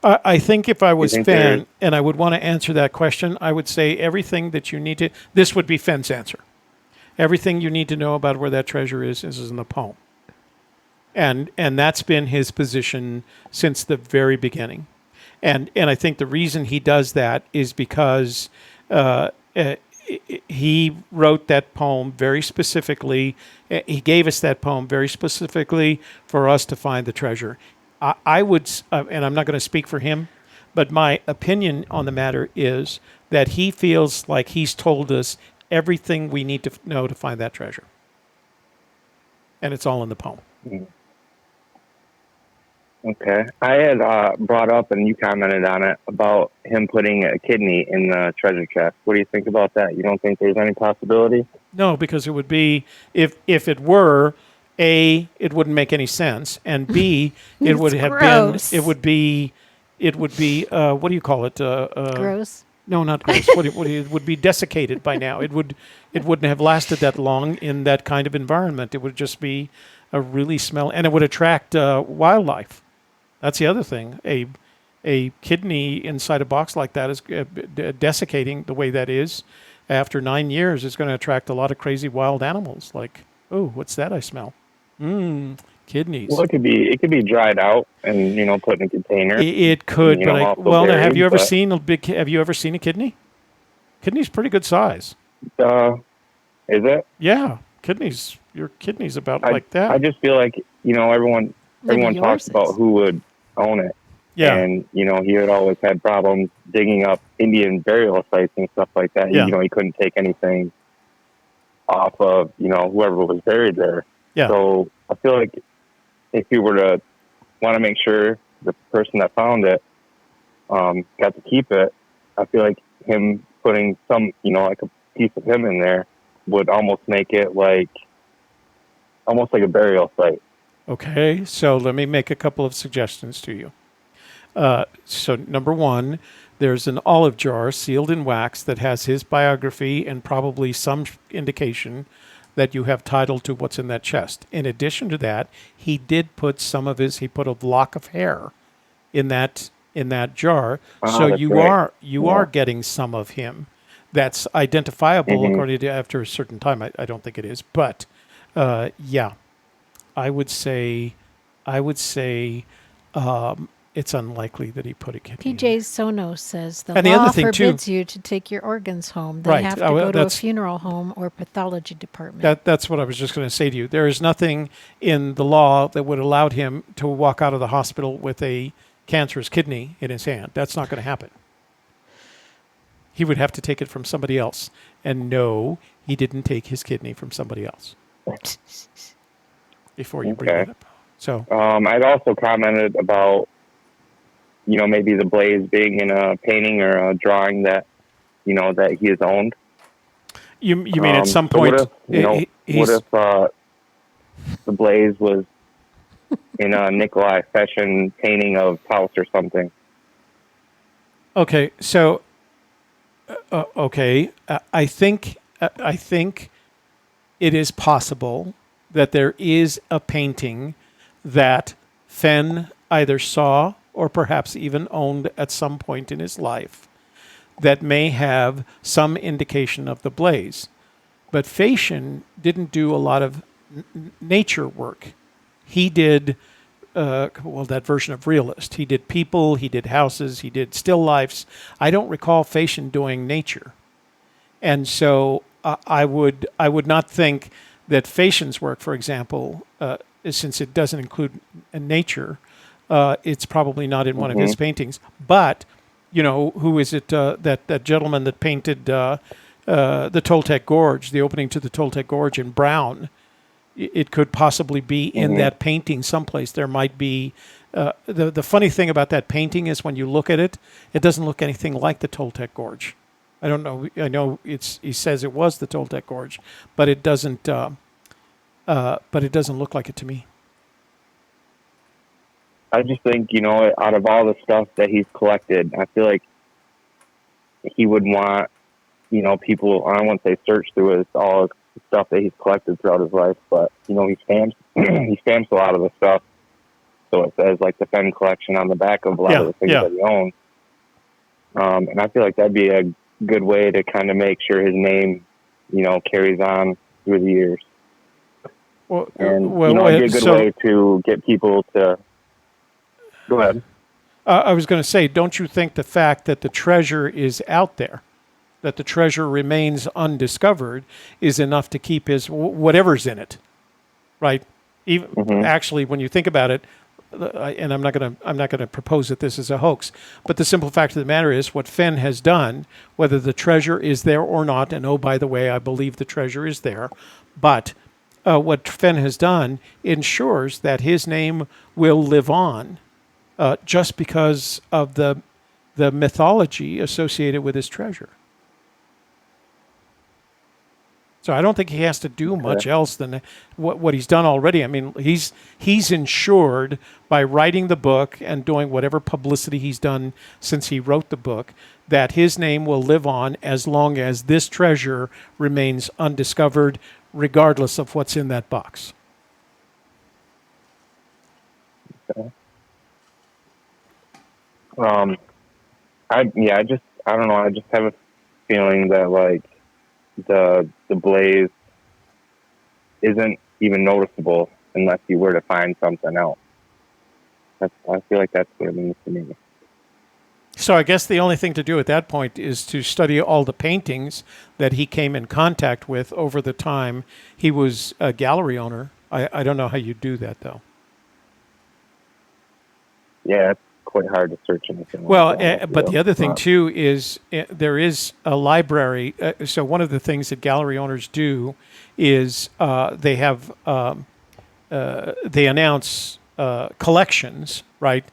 I think if I was think Fenn and I would want to answer that question, I would say everything that you need to. This would be Fenn's answer. Everything you need to know about where that treasure is in the poem. And that's been his position since the very beginning. And I think the reason he does that is because he wrote that poem very specifically. He gave us that poem very specifically for us to find the treasure. I would, and I'm not going to speak for him, but my opinion on the matter is that he feels like he's told us everything we need to know to find that treasure. And it's all in the poem. Okay. I had brought up, and you commented on it, about him putting a kidney in the treasure chest. What do you think about that? You don't think there's any possibility? No, because it would be, if it were, A, it wouldn't make any sense, and B, it would have gross. been, it would be, what do you call it? Gross. No, not gross. It would be desiccated by now. It wouldn't have lasted that long in that kind of environment. It would just be a really smell, and it would attract wildlife. That's the other thing. A kidney inside a box like that is desiccating the way that is. After 9 years, it's going to attract a lot of crazy wild animals. Like, oh, what's that I smell? Kidneys. Well, it could be dried out and put in a container. It could, and, but also now, have you ever buried, seen Have you ever seen a kidney? Kidney's pretty good size. Is it? Yeah, kidneys. Your kidney's about like that. I just feel like everyone talks yours about is. who would own it. Yeah. And he had always had problems digging up Indian burial sites and stuff like that. Yeah. He couldn't take anything off of whoever was buried there. Yeah. So I feel like if you were to want to make sure the person that found it got to keep it, I feel like him putting some like a piece of him in there would almost make it almost like a burial site. Okay, so let me make a couple of suggestions to you. So number one, there's an olive jar sealed in wax that has his biography and probably some indication that you have title to what's in that chest. In addition to that, he did put he put a lock of hair in that jar. So that's you right. are getting some of him that's identifiable according to after a certain time. I don't think it is, but yeah, I would say it's unlikely that he put a kidney in PJ Sono says the And the law other thing, too- forbids you to take your organs home. They Right. have to Oh, well, go to a that's- funeral home or pathology department. That's what I was just going to say to you. There is nothing in the law that would allow him to walk out of the hospital with a cancerous kidney in his hand. That's not going to happen. He would have to take it from somebody else. And no, he didn't take his kidney from somebody else. Before you bring Okay. that up. So, I'd also commented about, maybe the blaze being in a painting or a drawing that, that he has owned. you mean at some so point, what if the blaze was in a Nikolai Fashion painting of House or something? okay, so, I think it is possible that there is a painting that Fenn either saw or perhaps even owned at some point in his life that may have some indication of the blaze. But Fashion didn't do a lot of nature work. He did, that version of realist. He did people, he did houses, he did still lifes. I don't recall Fashion doing nature. And so I would not think that Fashion's work, for example, since it doesn't include nature, it's probably not in one of his paintings. But, who is it, that gentleman that painted the Toltec Gorge, the opening to the Toltec Gorge in brown? It could possibly be in that painting someplace. There might be, the funny thing about that painting is when you look at it, it doesn't look anything like the Toltec Gorge. I don't know. I know he says it was the Toltec Gorge, but it doesn't. But it doesn't look like it to me. I just think, out of all the stuff that he's collected, I feel like he would want, people, I won't say search through his all his stuff that he's collected throughout his life, but, he stamps he stamps a lot of the stuff. So it says like the Fenn collection on the back of a lot of the things that he owns. And I feel like that'd be a good way to kind of make sure his name, carries on through the years. And it'd be a good way to get people to go ahead. I was going to say, don't you think the fact that the treasure is out there, that the treasure remains undiscovered, is enough to keep his whatever's in it, right? Even actually, when you think about it, and I'm not going to propose that this is a hoax, but the simple fact of the matter is, what Fenn has done, whether the treasure is there or not, and oh, by the way, I believe the treasure is there, but what Fenn has done ensures that his name will live on, just because of the mythology associated with his treasure. So I don't think he has to do much else than what he's done already. I mean, he's ensured by writing the book and doing whatever publicity he's done since he wrote the book, that his name will live on as long as this treasure remains undiscovered, regardless of what's in that box. Okay. I don't know. I just have a feeling that like the blaze isn't even noticeable unless you were to find something else. I feel like that's what it means to me. So I guess the only thing to do at that point is to study all the paintings that he came in contact with over the time he was a gallery owner. I don't know how you do that, though. Yeah, it's quite hard to search anything. Well, but the other thing, too, is there is a library. So one of the things that gallery owners do is they announce collections, right?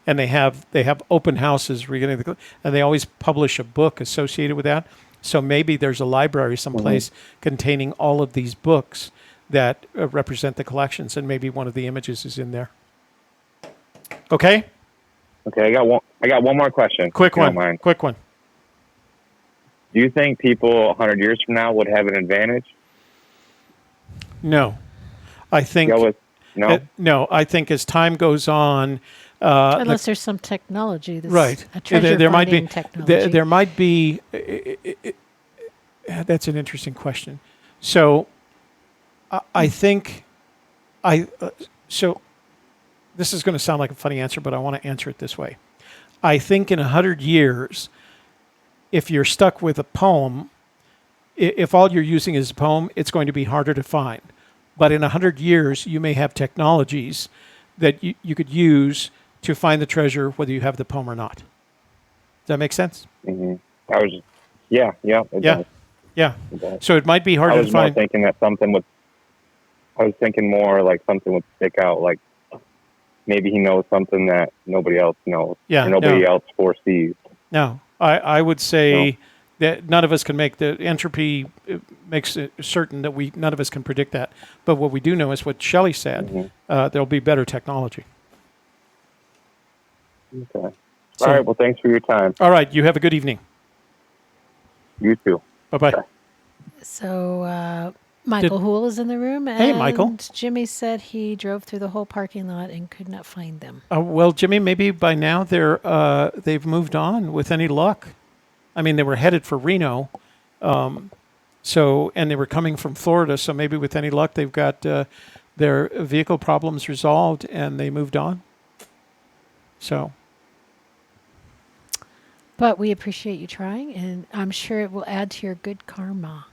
And they have open houses, and they always publish a book associated with that. So maybe there's a library someplace containing all of these books that represent the collections, and maybe one of the images is in there. Okay. Okay, I got one more question. Quick one. Do you think people 100 years from now would have an advantage? No, I think no. I think as time goes on, unless there's some technology, right? A treasure There might be technology. there might be. That's an interesting question. So, I think so. this is going to sound like a funny answer, but I want to answer it this way. I think in 100 years, if you're stuck with a poem, if all you're using is a poem, it's going to be harder to find. But in 100 years, you may have technologies that you could use to find the treasure, whether you have the poem or not. Does that make sense? Mm-hmm. Yeah. It does. Yeah. It does. So it might be harder to find. I was thinking more like something would stick out, like maybe he knows something that nobody else knows. Yeah. Or nobody else foresees. No, I would say that none of us can make the entropy. Makes it certain that none of us can predict that. But what we do know is what Shelley said. Mm-hmm. There'll be better technology. Okay. So, all right. Well, thanks for your time. All right. You have a good evening. You too. Bye-bye. Bye. So Michael Hoole is in the room. And Hey, Michael. Jimmy said he drove through the whole parking lot and could not find them. Well, Jimmy, maybe by now they've moved on with any luck. I mean, they were headed for Reno, and they were coming from Florida. So maybe with any luck, they've got their vehicle problems resolved and they moved on. So. But we appreciate you trying, and I'm sure it will add to your good karma.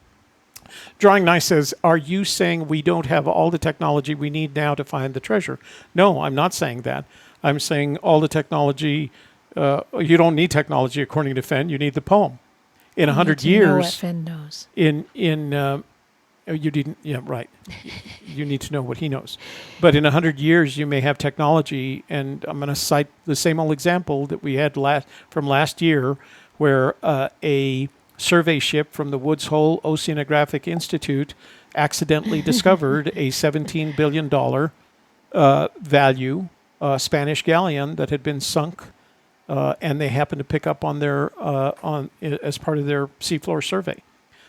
Drawing Nice says, are you saying we don't have all the technology we need now to find the treasure? No, I'm not saying that. I'm saying all the technology, you don't need technology according to Fenn, you need the poem. In 100 years... know what Fenn knows. You didn't, yeah, right. You need to know what he knows. But in 100 years, you may have technology, and I'm going to cite the same old example that we had from last year, where a survey ship from the Woods Hole Oceanographic Institute accidentally discovered a $17 billion value Spanish galleon that had been sunk, and they happened to pick up on as part of their seafloor survey.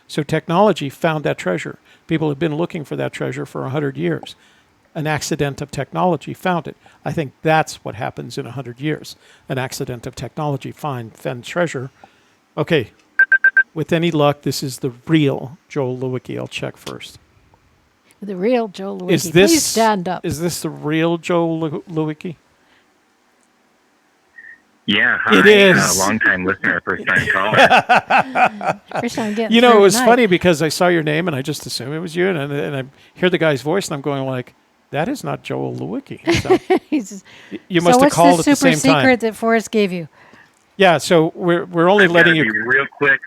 So technology found that treasure. People have been looking for that treasure for 100 years. An accident of technology found it. I think that's what happens in 100 years. An accident of technology find Fenn treasure. Okay. With any luck, this is the real Joel Lewicki. I'll check first. The real Joel Lewicki. Please stand up. Is this the real Joel Lewicki? Yeah, hi. It is. Long-time listener, first-time caller. First time getting it was tonight. funny because I saw your name and I just assumed it was you, and I hear the guy's voice and I'm going like, that is not Joel Lewicki. So you must have called at the same time. So what's the super secret that Forrest gave you? Yeah, so we're only letting you. Be real quick.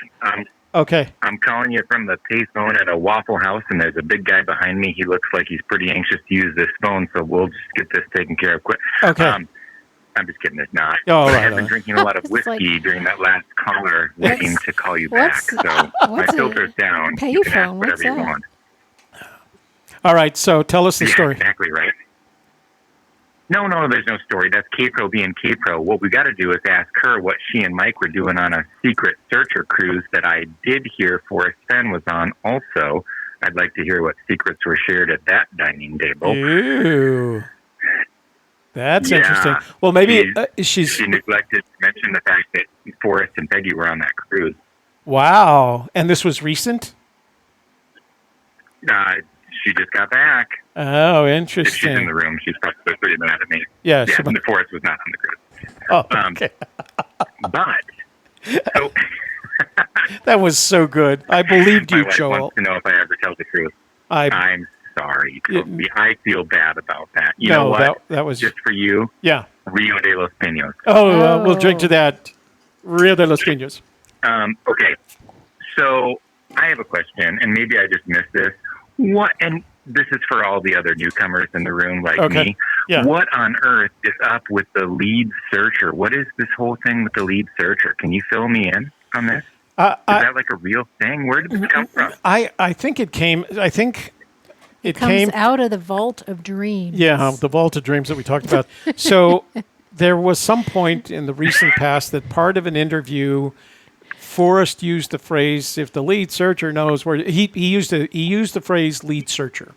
Okay. I'm calling you from the payphone at a Waffle House, and there's a big guy behind me. He looks like he's pretty anxious to use this phone, so we'll just get this taken care of quick. Okay. I'm just kidding. It's not. Oh, right. I've been drinking a lot of whiskey during that last caller, waiting to call you back. So my filter's down. You can ask whatever you want. All right. So tell us the story. Exactly right. No, there's no story. That's K-Pro being K-Pro. What we got to do is ask her what she and Mike were doing on a secret searcher cruise that I did hear Forrest Fenn was on also. I'd like to hear what secrets were shared at that dining table. Ooh. That's interesting. Well, maybe she neglected to mention the fact that Forrest and Peggy were on that cruise. Wow. And this was recent? She just got back. Oh, interesting. If she's in the room, she's probably pretty mad at me. Yeah. The Forrest was not on the cruise. Oh, okay. But so that was so good. I believed you, Joel. My wife wants to know if I ever tell the truth. I'm sorry, Toby. I feel bad about that. You know what? That was just for you. Yeah. Rio de los Pinos. Oh, we'll drink to that. Rio de los Pinos. Okay. So I have a question, and maybe I just missed this. And this is for all the other newcomers in the room like me. Yeah. What on earth is up with the lead searcher? What is this whole thing with the lead searcher? Can you fill me in on this? Is that like a real thing? Where did this come from? I think it came. I think it comes out of the vault of dreams. Yeah, the vault of dreams that we talked about. So there was some point in the recent past that part of an interview, Forrest used the phrase, if the lead searcher knows where, he used the phrase lead searcher.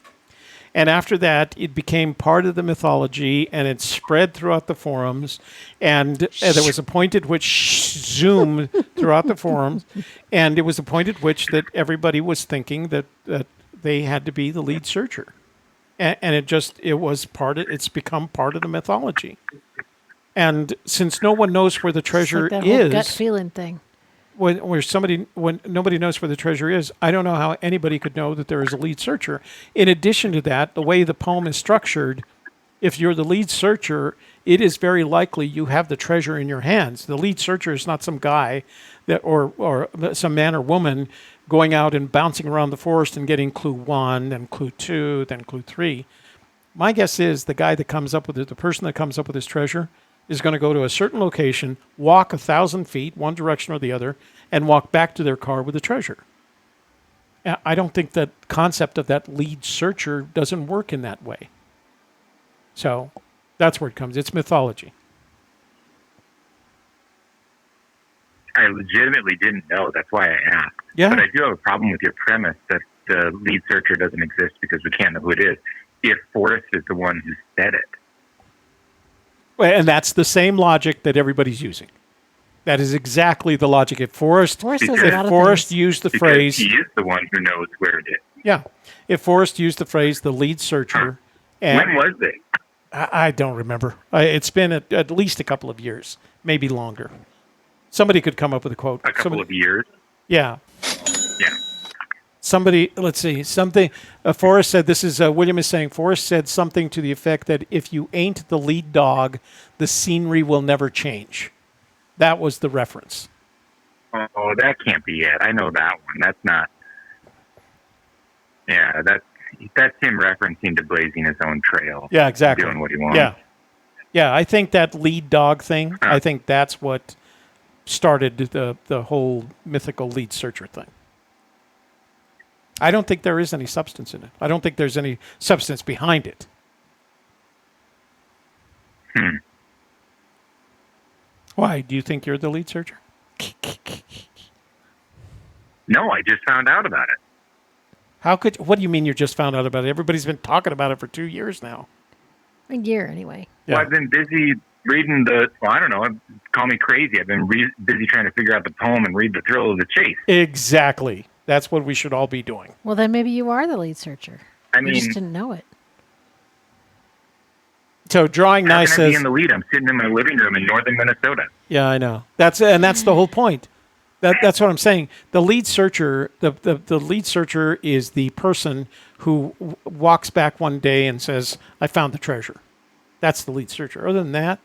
And after that, it became part of the mythology, and it spread throughout the forums, and there was a point at which zoomed throughout the forums, and it was a point at which that everybody was thinking that they had to be the lead searcher. and it's become part of the mythology. And since no one knows where the treasure it's like that whole is, gut feeling thing. when nobody knows where the treasure is, I don't know how anybody could know that there is a lead searcher. In addition to that, the way the poem is structured, if you're the lead searcher, it is very likely you have the treasure in your hands. The lead searcher is not some guy that or some man or woman going out and bouncing around the forest and getting clue 1, then clue 2, then clue 3. My guess is the guy that comes up with it, the person that comes up with this treasure, is going to go to a certain location, walk 1,000 feet, one direction or the other, and walk back to their car with the treasure. I don't think that concept of that lead searcher doesn't work in that way. So that's where it comes. It's mythology. I legitimately didn't know. That's why I asked. Yeah. But I do have a problem with your premise that the lead searcher doesn't exist because we can't know who it is. If Forrest is the one who said it. Well, and that's the same logic that everybody's using. That is exactly the logic. If Forrest used the phrase, he is the one who knows where it is. Yeah. If Forrest used the phrase, the lead searcher. And when was it? I don't remember. It's been at least a couple of years, maybe longer. Somebody could come up with a quote. A couple of years? Yeah. Yeah. Somebody, let's see, something. Forrest said, this is, William is saying, Forrest said something to the effect that if you ain't the lead dog, the scenery will never change. That was the reference. Oh, that can't be it. I know that one. That's not. Yeah, that's him referencing to blazing his own trail. Yeah, exactly. Doing what he wants. Yeah. Yeah, I think that lead dog thing, I think that's what started the whole mythical lead searcher thing. I don't think there is any substance in it. I don't think there's any substance behind it. Why? Do you think you're the lead searcher? No, I just found out about it. What do you mean you just found out about it? Everybody's been talking about it for 2 years now. A year, anyway. Yeah. Well, I've been busy reading I don't know, call me crazy. I've been busy trying to figure out the poem and read The Thrill of the Chase. Exactly. That's what we should all be doing. Well, then maybe you are the lead searcher. I mean, you just didn't know it. So Drawing Nice How can I says, be in the lead? I'm sitting in my living room in northern Minnesota. Yeah, I know. That's the whole point. That's what I'm saying. The lead searcher, the lead searcher is the person who walks back one day and says, "I found the treasure." That's the lead searcher. Other than that,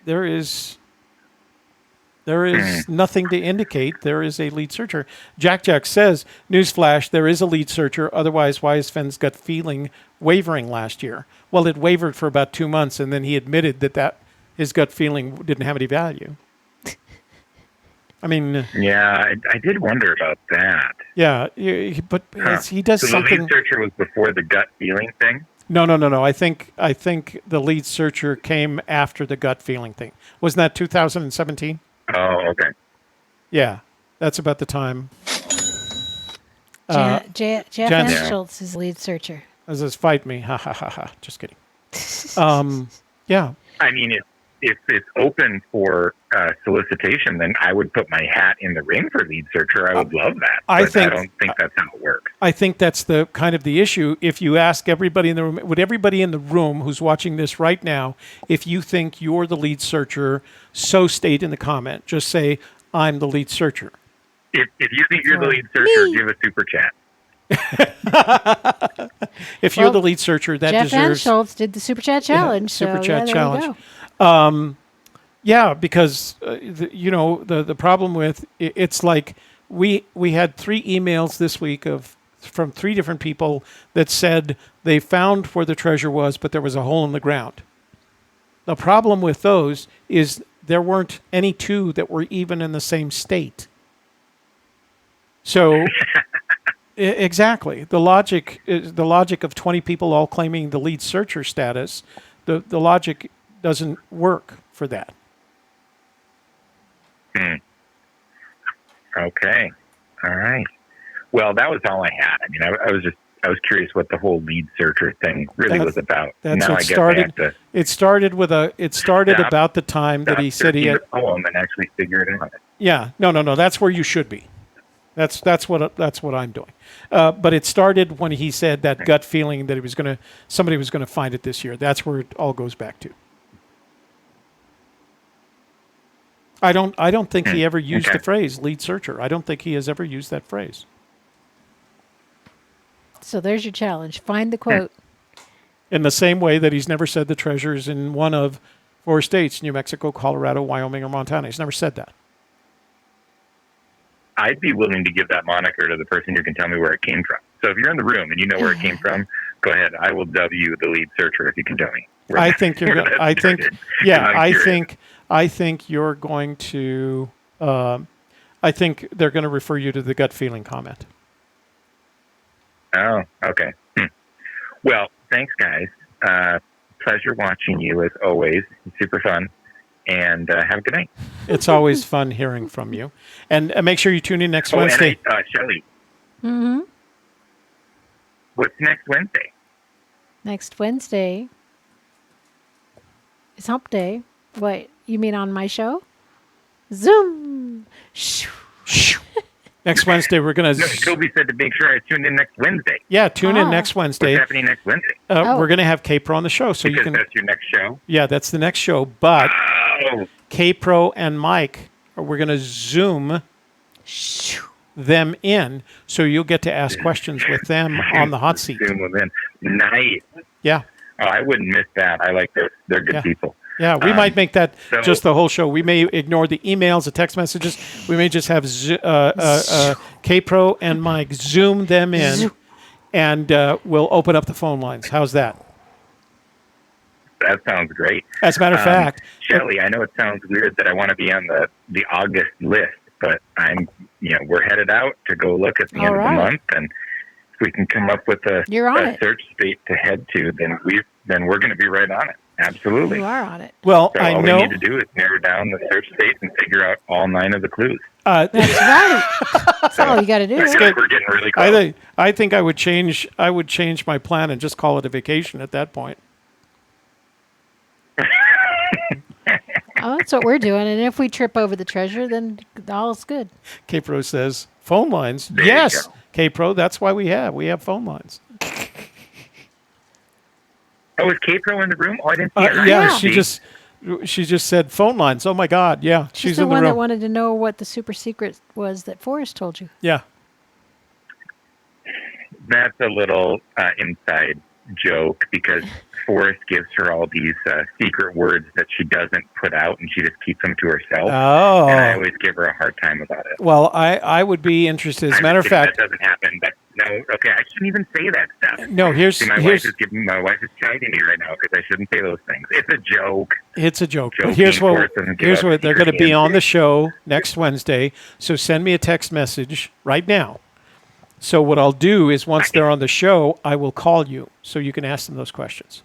there is nothing to indicate there is a lead searcher. Jack says, "Newsflash: there is a lead searcher. Otherwise, why is Fenn's gut feeling wavering last year?" Well, it wavered for about 2 months, and then he admitted that his gut feeling didn't have any value. I mean, yeah, I did wonder about that. Yeah, but he does so something. The lead searcher was before the gut feeling thing. No. I think the lead searcher came after the gut feeling thing. Wasn't that 2017? Oh, okay. Yeah, that's about the time. Jeff Schultz is the lead searcher. This is fight me, ha ha ha ha. Just kidding. Yeah. I mean, if it's open for solicitation, then I would put my hat in the ring for lead searcher. I would love that. I don't think that's how it works. I think that's the kind of the issue. If you ask everybody in the room, would everybody in the room who's watching this right now, if you think you're the lead searcher, so state in the comment. Just say, "I'm the lead searcher." If you think you're the lead searcher, give a super chat. If you're the lead searcher, that Jeff deserves. and Schultz did the super chat challenge. Super so, chat there challenge. we go. Yeah, because the problem with it's like we had 3 emails this week from 3 different people that said they found where the treasure was, but there was a hole in the ground. The problem with those is there weren't any 2 that were even in the same state. So. Exactly. The logic of 20 people all claiming the lead searcher status, the logic doesn't work for that. Okay. All right. Well, that was all I had. I mean, I was curious what the whole lead searcher thing really was about. That's now what I started. It started About the time that he said he had the poem and actually figure it out. Yeah. No. That's where you should be. That's what I'm doing. But it started when he said that gut feeling that somebody was gonna find it this year. That's where it all goes back to. I don't think he ever used the phrase lead searcher. I don't think he has ever used that phrase. So there's your challenge. Find the quote. In the same way that he's never said the treasure is in one of 4 states: New Mexico, Colorado, Wyoming, or Montana. He's never said that. I'd be willing to give that moniker to the person who can tell me where it came from. So if you're in the room and you know where it came from, go ahead. I will dub you the lead searcher if you can tell me. I think you're going. I think you're going to. I think they're going to refer you to the gut feeling comment. Oh, okay. Well, thanks, guys. Pleasure watching you as always. Super fun. And have a good night. It's always fun hearing from you. And make sure you tune in next Wednesday. And Shelley. Mm-hmm. What's next Wednesday? Next Wednesday is Hump Day. What, you mean on my show? Zoom. Next Wednesday, we're going to... No, Toby said to make sure I tuned in next Wednesday. Yeah, tune in next Wednesday. What's happening next Wednesday? We're going to have K-Pro on the show. So because that's your next show? Yeah, that's the next show. But K-Pro and Mike, we're going to Zoom them in, so you'll get to ask questions with them on the hot seat. Zoom them in. Nice. Yeah. Oh, I wouldn't miss that. I like those. They're good people. Yeah, we might make that just the whole show. We may ignore the emails, the text messages. We may just have K-Pro and Mike Zoom them in, and we'll open up the phone lines. How's that? That sounds great. As a matter of fact, Shelley, I know it sounds weird that I want to be on the August list, but we're headed out to go look at the end of the month, and if we can come up with a search state to head to, then we're going to be right on it. Absolutely. You are on it. Well, so all we need to do is narrow down the search state and figure out all 9 of the clues. That's right. That's all you got to do. We're getting really close. I think I would change my plan and just call it a vacation at that point. Oh, that's what we're doing. And if we trip over the treasure, then all's good. K-Pro says, phone lines. Yes, K-Pro, that's why we have phone lines. Oh, is K-Pro in the room? Oh, I didn't see it. Yeah, she just said phone lines. Oh, my God. Yeah, she's in the room. The one that wanted to know what the super secret was that Forrest told you. Yeah. That's a little inside joke because Forrest gives her all these secret words that she doesn't put out, and she just keeps them to herself. Oh. And I always give her a hard time about it. Well, I would be interested. As a matter of fact, that doesn't happen. But no, okay, I shouldn't even say that stuff. No, my wife is chiding me right now because I shouldn't say those things. It's a joke. It's a joke. But here's what they're going to be on the show next Wednesday. So send me a text message right now. So what I'll do is once they're on the show, I will call you so you can ask them those questions.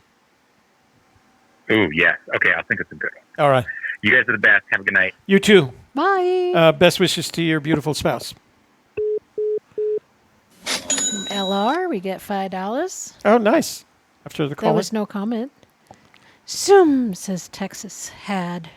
Ooh, yes. Okay, I'll think it's a good one. All right. You guys are the best. Have a good night. You too. Bye. Best wishes to your beautiful spouse. LR, we get $5. Oh, nice. After the call. There was no comment. Zoom, says Texas. Sad.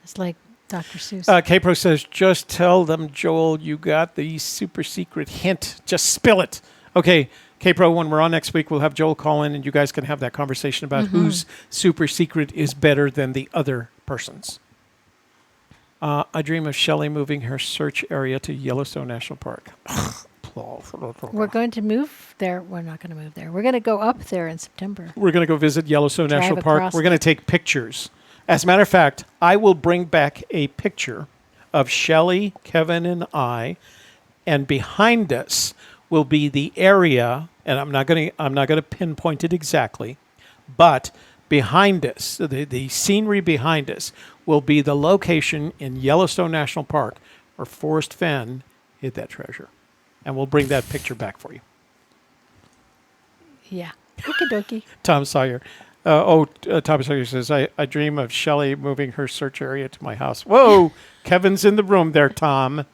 It's like Dr. Seuss. K-Pro says, just tell them, Joel, you got the super secret hint. Just spill it. Okay, K-Pro, when we're on next week, we'll have Joel call in, and you guys can have that conversation about whose super secret is better than the other person's. I dream of Shelley moving her search area to Yellowstone National Park. We're going to move there. We're not going to move there. We're going to go up there in September. We're going to go visit Yellowstone National Park. We're going to take pictures. As a matter of fact, I will bring back a picture of Shelley, Kevin, and I, and behind us will be the area, and I'm not going to pinpoint it exactly, but behind us, the scenery behind us, will be the location in Yellowstone National Park where Forrest Fenn hid that treasure. And we'll bring that picture back for you. Yeah. Okie dokie. Tom Sawyer. Tom Sawyer says, I dream of Shelley moving her search area to my house. Whoa! Kevin's in the room there, Tom.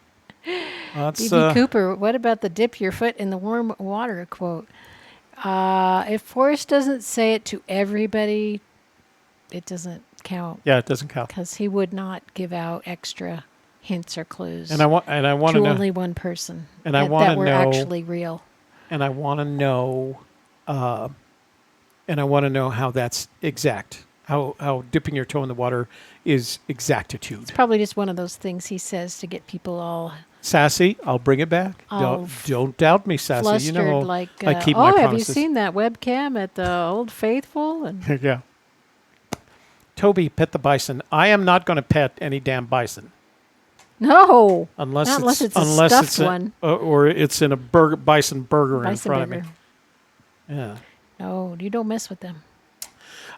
B.B. Cooper, what about the dip your foot in the warm water quote? If Forrest doesn't say it to everybody, it doesn't count. Yeah, it doesn't count. Because he would not give out extra hints or clues. And I want to to know. only one person. And I that want to were know. actually real. And I want to know. And I want to know how that's exact. How dipping your toe in the water is exactitude. It's probably just one of those things he says to get people all Sassy, I'll bring it back. all Don't doubt me, Sassy. flustered, You know, like, I keep my have you promises. seen that webcam at the Old Faithful? And Yeah. Toby, pet the bison. I am not going to pet any damn bison no, unless not unless it's a unless stuffed it's one. or it's in a bison burger in Bison front burger. of me. Yeah. No, you don't mess with them.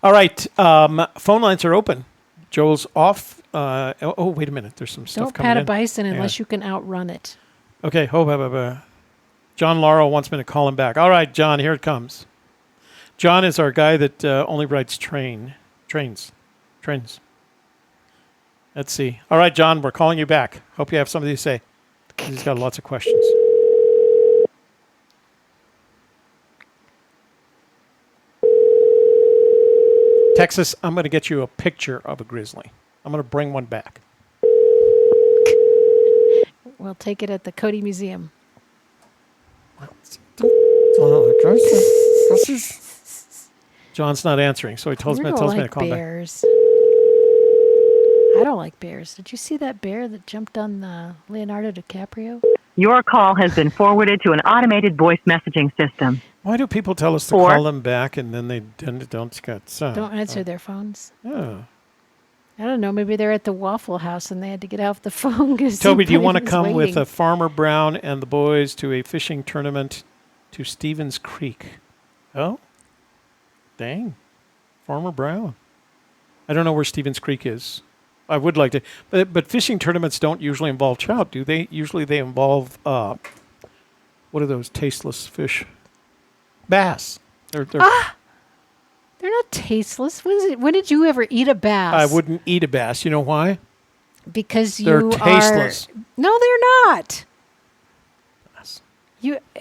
All right. Phone lines are open. Joel's off. Wait a minute. There's some stuff Don't coming pat in. a bison Hang unless on. you can outrun it. Okay. John Laurel wants me to call him back. All right, John, here it comes. John is our guy that only writes trains. Let's see. All right, John, we're calling you back. Hope you have something to say. He's got lots of questions. Texas, I'm going to get you a picture of a grizzly. I'm going to bring one back. We'll take it at the Cody Museum. John's not answering, so he tells me don't to like call him back. bears. I don't like bears. Did you see that bear that jumped on Leonardo DiCaprio? Your call has been forwarded to an automated voice messaging system. Why do people tell us to call them back and then they don't Don't answer their phones. Yeah. I don't know. Maybe they're at the Waffle House and they had to get off the phone. Toby, do you want to come with Farmer Brown and the boys to a fishing tournament to Stevens Creek? Oh, dang. Farmer Brown. I don't know where Stevens Creek is. I would like to. But fishing tournaments don't usually involve trout, do they? Usually they involve, what are those tasteless fish? Bass. They're not tasteless. When did you ever eat a bass? I wouldn't eat a bass. You know why? Because they're tasteless. No, they're not.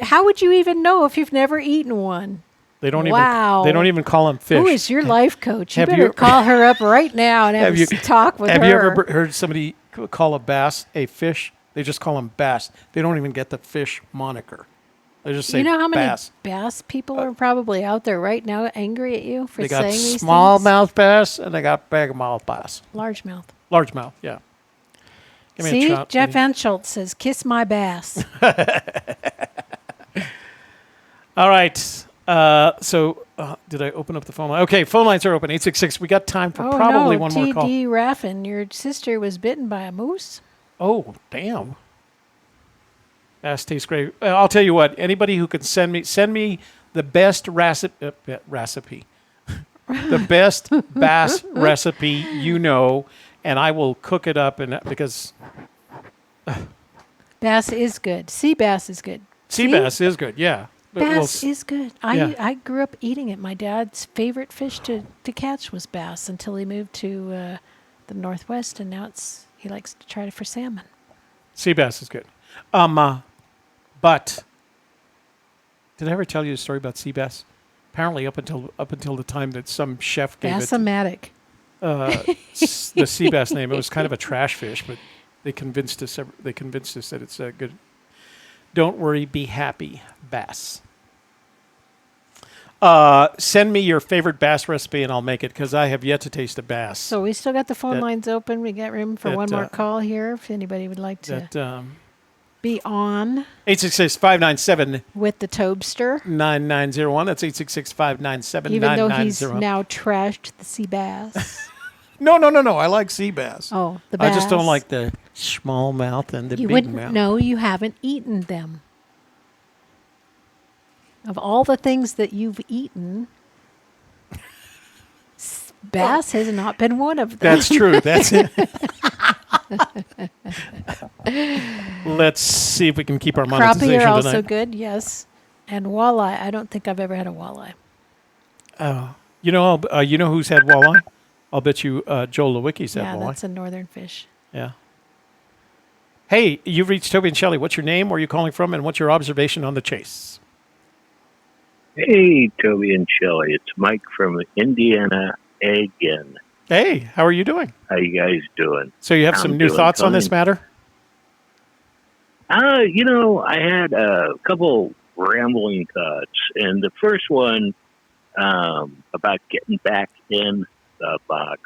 How would you even know if you've never eaten one? They don't Wow. even call them fish. Who is your life coach? You Have better call her up right now and have a talk with her. Have you ever heard somebody call a bass a fish? They just call them bass. They don't even get the fish moniker. They just say you know how many bass. bass people are probably out there right now angry at you for They saying got these smallmouth bass and they got bigmouth bass. Largemouth. Largemouth, yeah. Give me See, a trout, Jeff please. Van Schultz says, "Kiss my bass." All right. Did I open up the phone line? Okay, phone lines are open. 866. We got time for probably one more call. TD Raffin, your sister was bitten by a moose. Oh, damn. Bass tastes great. I'll tell you what. Anybody who can send me the best recipe, the best bass recipe you know, and I will cook it up. And because bass is good. Sea bass is good. Sea bass is good. Yeah. Bass is good. Yeah. I grew up eating it. My dad's favorite fish to catch was bass until he moved to the Northwest, and now he likes to try it for salmon. Sea bass is good. But did I ever tell you a story about sea bass? Apparently, up until the time that some chef gave Bassomatic. the sea bass name, it was kind of a trash fish, but they convinced us that it's a good. Don't worry, be happy, bass. Send me your favorite bass recipe and I'll make it because I have yet to taste a bass. So we still got the phone lines open. We got room for one more call here if anybody would like to be on. 866-597 with the Tobster 9901. That's 866-597-9901. Even though he's now trashed the sea bass. No. I like sea bass. Oh, the bass. I just don't like the small mouth and the you big wouldn't mouth. know you haven't eaten them. Of all the things that you've eaten, bass has not been one of them. That's true. That's it. Let's see if we can keep our monetization Crappie are also tonight. good, yes. And walleye. I don't think I've ever had a walleye. Oh, you know who's had walleye? I'll bet you Joe Lewicki's had walleye. Yeah, that's a northern fish. Yeah. Hey, you've reached Toby and Shelley. What's your name? Where are you calling from? And what's your observation on the chase? Hey, Toby and Shelley. It's Mike from Indiana again. Hey, how are you doing? How you guys doing? So you have some new thoughts on this matter? I had a couple rambling thoughts, and the first one about getting back in the box.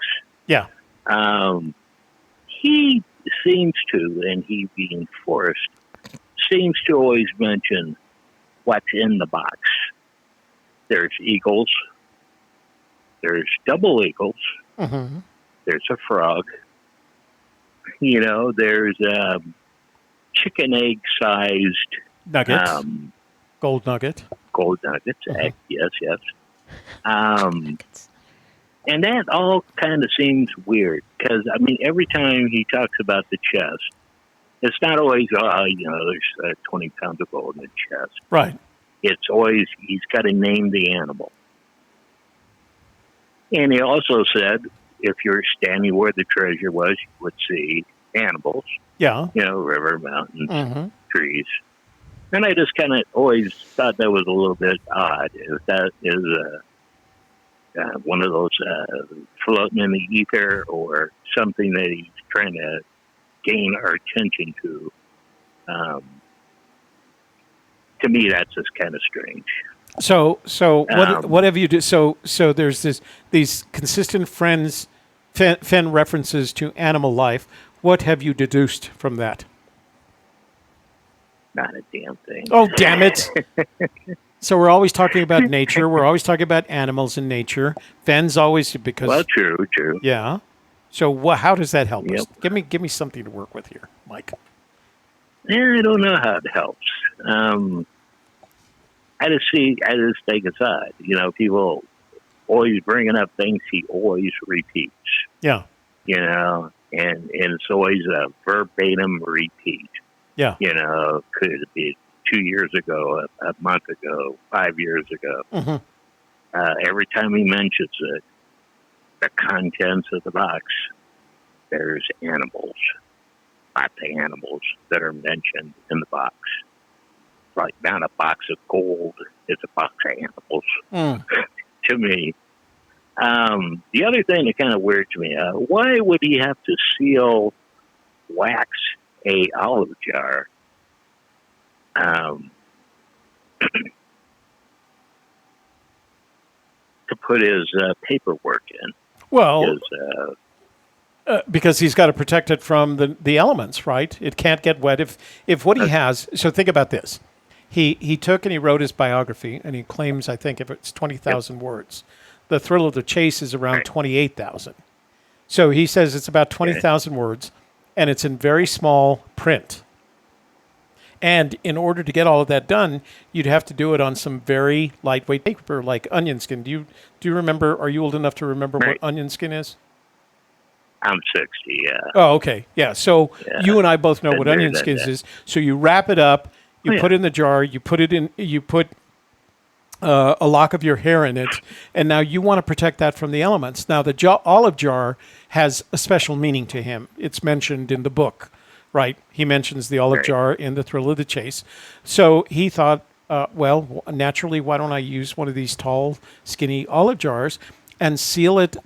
Yeah. He seems to, and he being Forrest, seems to always mention what's in the box. There's eagles. There's double eagles. Mm-hmm. There's a frog. There's chicken egg sized Nuggets. Gold nugget. Gold nuggets. Mm-hmm. Yes. And that all kind of seems weird because, every time he talks about the chest, it's not always, there's 20 pounds of gold in the chest. Right. It's always, he's got to name the animal. And he also said, if you're standing where the treasure was, you would see animals. Yeah. River, mountains, mm-hmm. trees. And I just kind of always thought that was a little bit odd. If that is one of those floating in the ether or something that he's trying to gain our attention to. To me, that's just kind of strange. So what have you do? So there's these consistent Fenn references to animal life. What have you deduced from that? Not a damn thing. Oh, damn it. So we're always talking about nature. We're always talking about animals and nature. Fenn's always because. Well, true. Yeah. So how does that help us? Give me something to work with here, Mike. I don't know how it helps. I just think aside. People always bringing up things he always repeats. Yeah. And it's always a verbatim repeat. Yeah. Could it be 2 years ago, a month ago, 5 years ago? Mm-hmm. Every time he mentions it, the contents of the box, there's animals. Lots of animals that are mentioned in the box. It's like not a box of gold, it's a box of animals to me. The other thing that kind of weirds me, why would he have to seal wax a olive jar? To put his paperwork in. Well, because he's got to protect it from the elements, right? It can't get wet. If what he has, so think about this. He took and he wrote his biography, and he claims, I think, if it's 20,000 words. The Thrill of the Chase is around 28,000. So he says it's about 20,000 words, and it's in very small print. And in order to get all of that done, you'd have to do it on some very lightweight paper, like onion skin. Do you remember? Are you old enough to remember what onion skin is? I'm 60. Yeah. Oh, okay. Yeah. So you and I both know what onion skin is. So you wrap it up. You put it in the jar. You put it in. You put a lock of your hair in it, and now you want to protect that from the elements. Now the olive jar has a special meaning to him. It's mentioned in the book. Right. He mentions the olive jar in The Thrill of the Chase. So he thought, well, naturally, why don't I use one of these tall, skinny olive jars and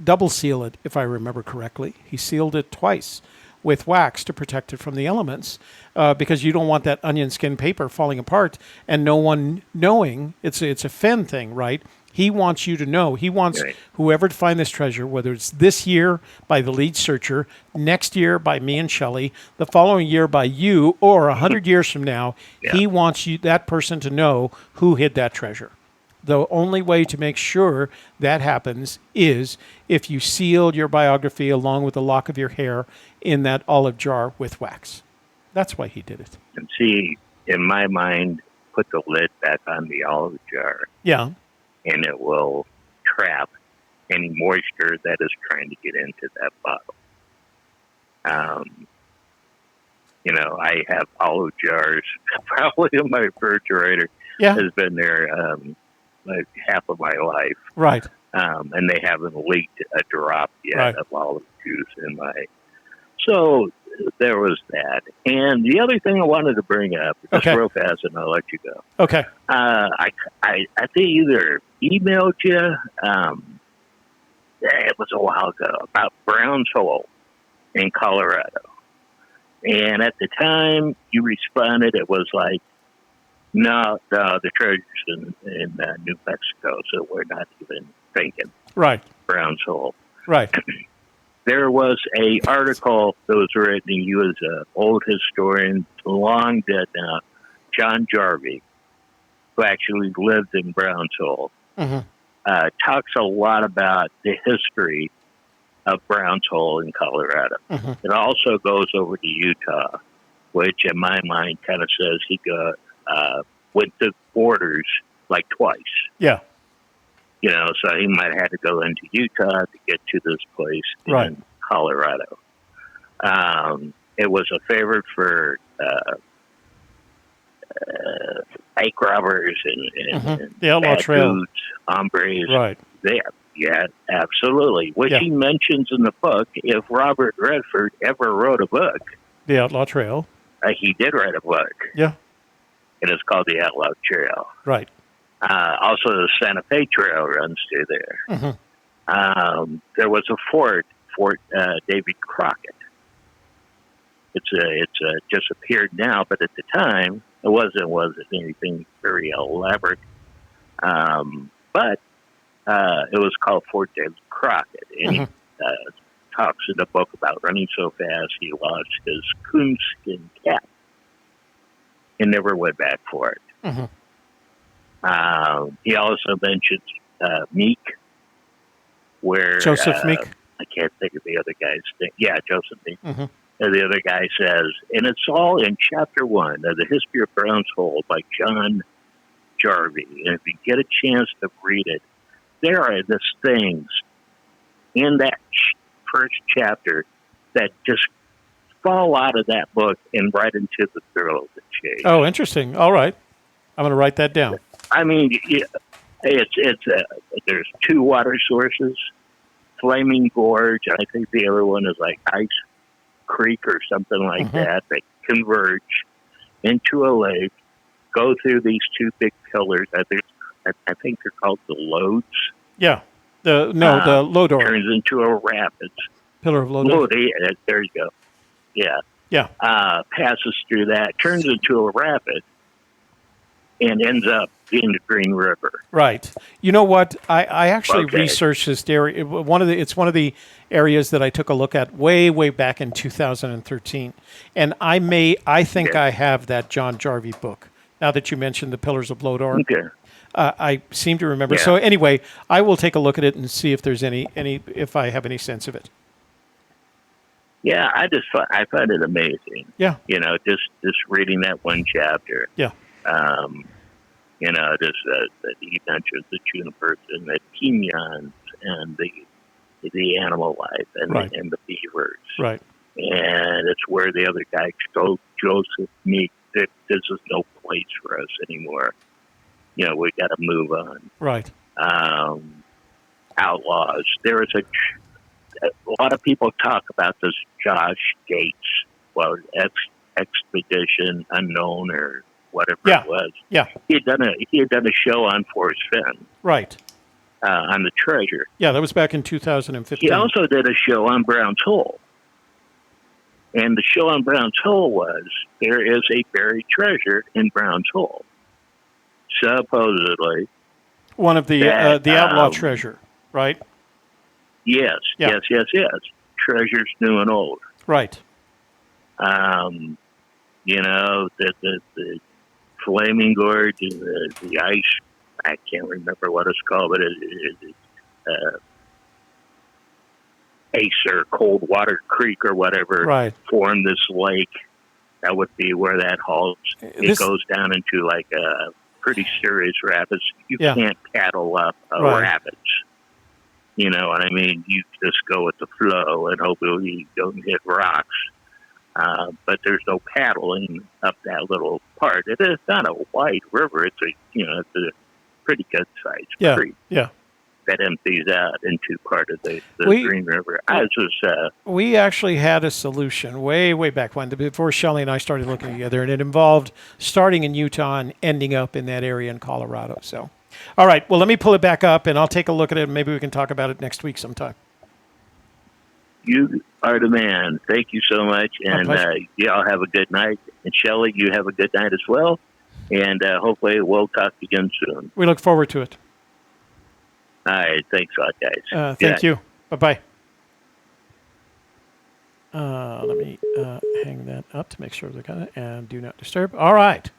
double seal it, if I remember correctly. He sealed it twice with wax to protect it from the elements because you don't want that onion skin paper falling apart and no one knowing. It's a Fenn thing, right? He wants you to know. He wants whoever to find this treasure, whether it's this year by the lead searcher, next year by me and Shelley, the following year by you, or 100 years from now, he wants that person to know who hid that treasure. The only way to make sure that happens is if you seal your biography along with a lock of your hair in that olive jar with wax. That's why he did it. And see, in my mind, put the lid back on the olive jar. Yeah. And it will trap any moisture that is trying to get into that bottle. I have olive jars probably in my refrigerator. Yeah. Has been there like half of my life. Right. And they haven't leaked a drop yet of olive juice in my... So there was that. And the other thing I wanted to bring up, just real fast, and I'll let you go. Okay. I think either emailed you, it was a while ago, about Browns Hole in Colorado. And at the time you responded, it was like, no, the treasure's in New Mexico, so we're not even thinking. Right. Brown's Hole. Right. There was a article that was written. He was an old historian, long dead now, John Jarvie, who actually lived in Brown's Hole. Talks a lot about the history of Brown's Hole in Colorado. It also goes over to Utah, which in my mind kind of says he went to borders like twice. Yeah. You know, so he might have had to go into Utah to get to this place in Colorado. It was a favorite for bank robbers and the Outlaw bad Trail. dudes, hombres. Right. Yeah, absolutely. Which he mentions in the book. If Robert Redford ever wrote a book, The Outlaw Trail. He did write a book. Yeah. And it's called The Outlaw Trail. Right. Also, the Santa Fe Trail runs through there. There was a Fort David Crockett. It's just appeared now, but at the time it wasn't anything very elaborate. But it was called Fort David Crockett, and he talks in the book about running so fast he lost his coonskin cap and never went back for it. He also mentions Meek, where Joseph Meek. I can't think of the other guy's name. Yeah, Joseph Meek. And the other guy says, and it's all in Chapter 1 of the History of Brown's Hole by John Jarvie. And if you get a chance to read it, there are these things in that first chapter that just fall out of that book and right into the thrill of the chase. Oh, interesting. All right. I'm going to write that down. I mean, it's there's two water sources, Flaming Gorge, and I think the other one is like Ice Creek or something like that. They converge into a lake, go through these two big pillars. I think they're called the Lodes. Yeah. The Lodor. Turns into a rapids. Pillar of Lodor. There you go. Yeah. Yeah. Passes through that, turns into a rapid, and ends up in the Green River. Right. You know what? I actually researched this area. It's one of the areas that I took a look at way back in 2013, and I think I have that John Jarvie book. Now that you mentioned the Pillars of Lodor, I seem to remember. Yeah. So anyway, I will take a look at it and see if there's if I have any sense of it. Yeah, I find it amazing. Yeah. You know, just reading that one chapter. Yeah. You know, just that he mentions the junipers and the piñons and the animal life and the beavers. Right. And it's where the other guy told Joseph Meek that this is no place for us anymore. You know, we got to move on. Right. Outlaws. There is a lot of people talk about this Josh Gates, Expedition Unknown or whatever it was. Yeah. He had done a show on Forrest Fenn. Right. On the treasure. Yeah, that was back in 2015. He also did a show on Brown's Hole. And the show on Brown's Hole was, there is a buried treasure in Brown's Hole. Supposedly. One of the outlaw treasure, right? Yes. Treasures new and old. Right. You know, the Flaming Gorge, the ice, I can't remember what it's called, but it's Ace or Cold Water Creek or whatever formed this lake. That would be where that halts. It goes down into like a pretty serious rapids. You can't paddle up rapids. You know what I mean? You just go with the flow and hopefully you don't hit rocks. But there's no paddling up that little part. It is not a wide river. It's a pretty good sized creek. Yeah. That empties out into part of the Green River. We actually had a solution way back when, before Shelley and I started looking together, and it involved starting in Utah and ending up in that area in Colorado. So, all right, well, let me pull it back up, and I'll take a look at it, and maybe we can talk about it next week sometime. You are the man. Thank you so much. And y'all have a good night. And Shelley, you have a good night as well. And hopefully we'll talk again soon. We look forward to it. All right. Thanks a lot, guys. Thank you. Bye-bye. Let me hang that up to make sure we got it. And do not disturb. All right.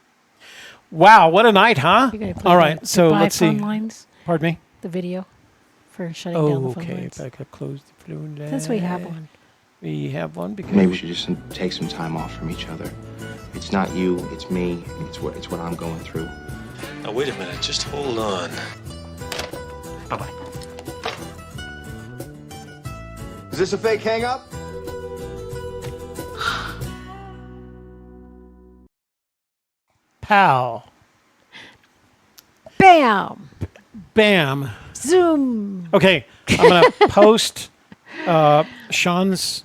Wow, what a night, huh? All right, so let's see. Lines, Pardon me? the video for shutting down the phone Okay, lines. back up, close the phone line. Since we have one. We have one because maybe we should just take some time off from each other. It's not you, it's me. It's what I'm going through. Now wait a minute, just hold on. Bye-bye. Is this a fake hang-up? Pow. Bam. Bam. Zoom. Okay, I'm going to post Sean's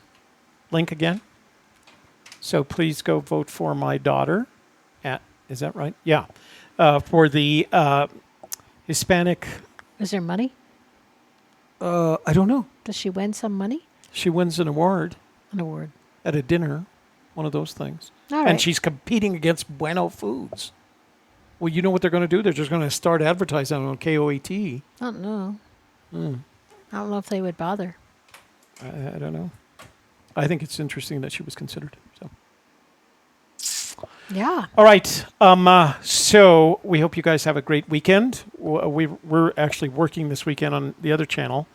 link again. So please go vote for my daughter is that right? Yeah. For the Hispanic. Is there money? I don't know. Does she win some money? She wins an award. An award. At a dinner. One of those things. All right. And she's competing against Bueno Foods. Well, you know what they're going to do? They're just going to start advertising on KOAT. I don't know. I don't know if they would bother. I don't know. I think it's interesting that she was considered. So. Yeah. All right. So we hope you guys have a great weekend. We're actually working this weekend on the other channel,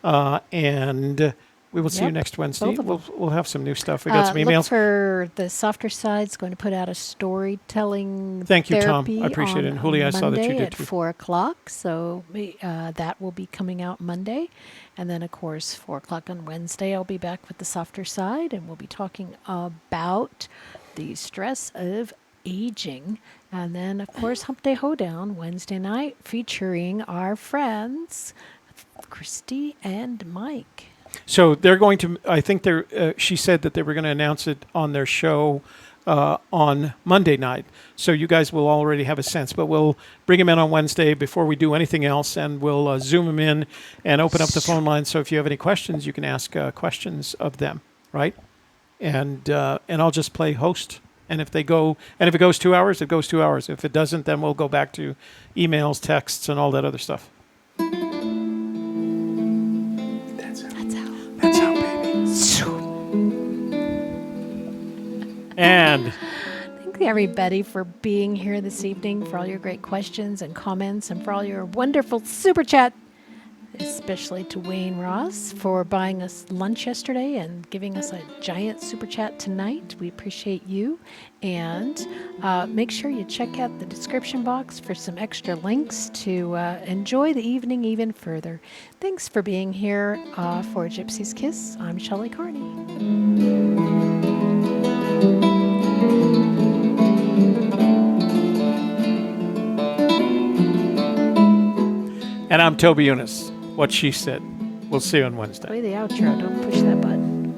and we will see you next Wednesday. We'll have some new stuff. We got some emails. Look for the Softer Side's going to put out a storytelling. Thank you, Tom. therapy I appreciate it. And on Julia, I saw that you Monday did at too. 4:00. So that will be coming out Monday, and then of course 4:00 on Wednesday. I'll be back with the Softer Side, and we'll be talking about the stress of aging, and then of course Hump Day Hoedown Wednesday night, featuring our friends Christy and Mike. So they're going to. I think they're. She said that they were going to announce it on their show on Monday night. So you guys will already have a sense. But we'll bring them in on Wednesday before we do anything else, and we'll Zoom them in and open up the phone line. So if you have any questions, you can ask questions of them, right? And I'll just play host. And if it goes 2 hours, it goes 2 hours. If it doesn't, then we'll go back to emails, texts, and all that other stuff. That's how, baby. And Thank you, everybody, for being here this evening, for all your great questions and comments, and for all your wonderful super chat, especially to Wayne Ross for buying us lunch yesterday and giving us a giant super chat tonight. We appreciate you. And make sure you check out the description box for some extra links to enjoy the evening even further. Thanks for being here for Gypsy's Kiss. I'm Shelley Carney. And I'm Toby Eunice. What she said. We'll see you on Wednesday. Play the outro. Don't push that button.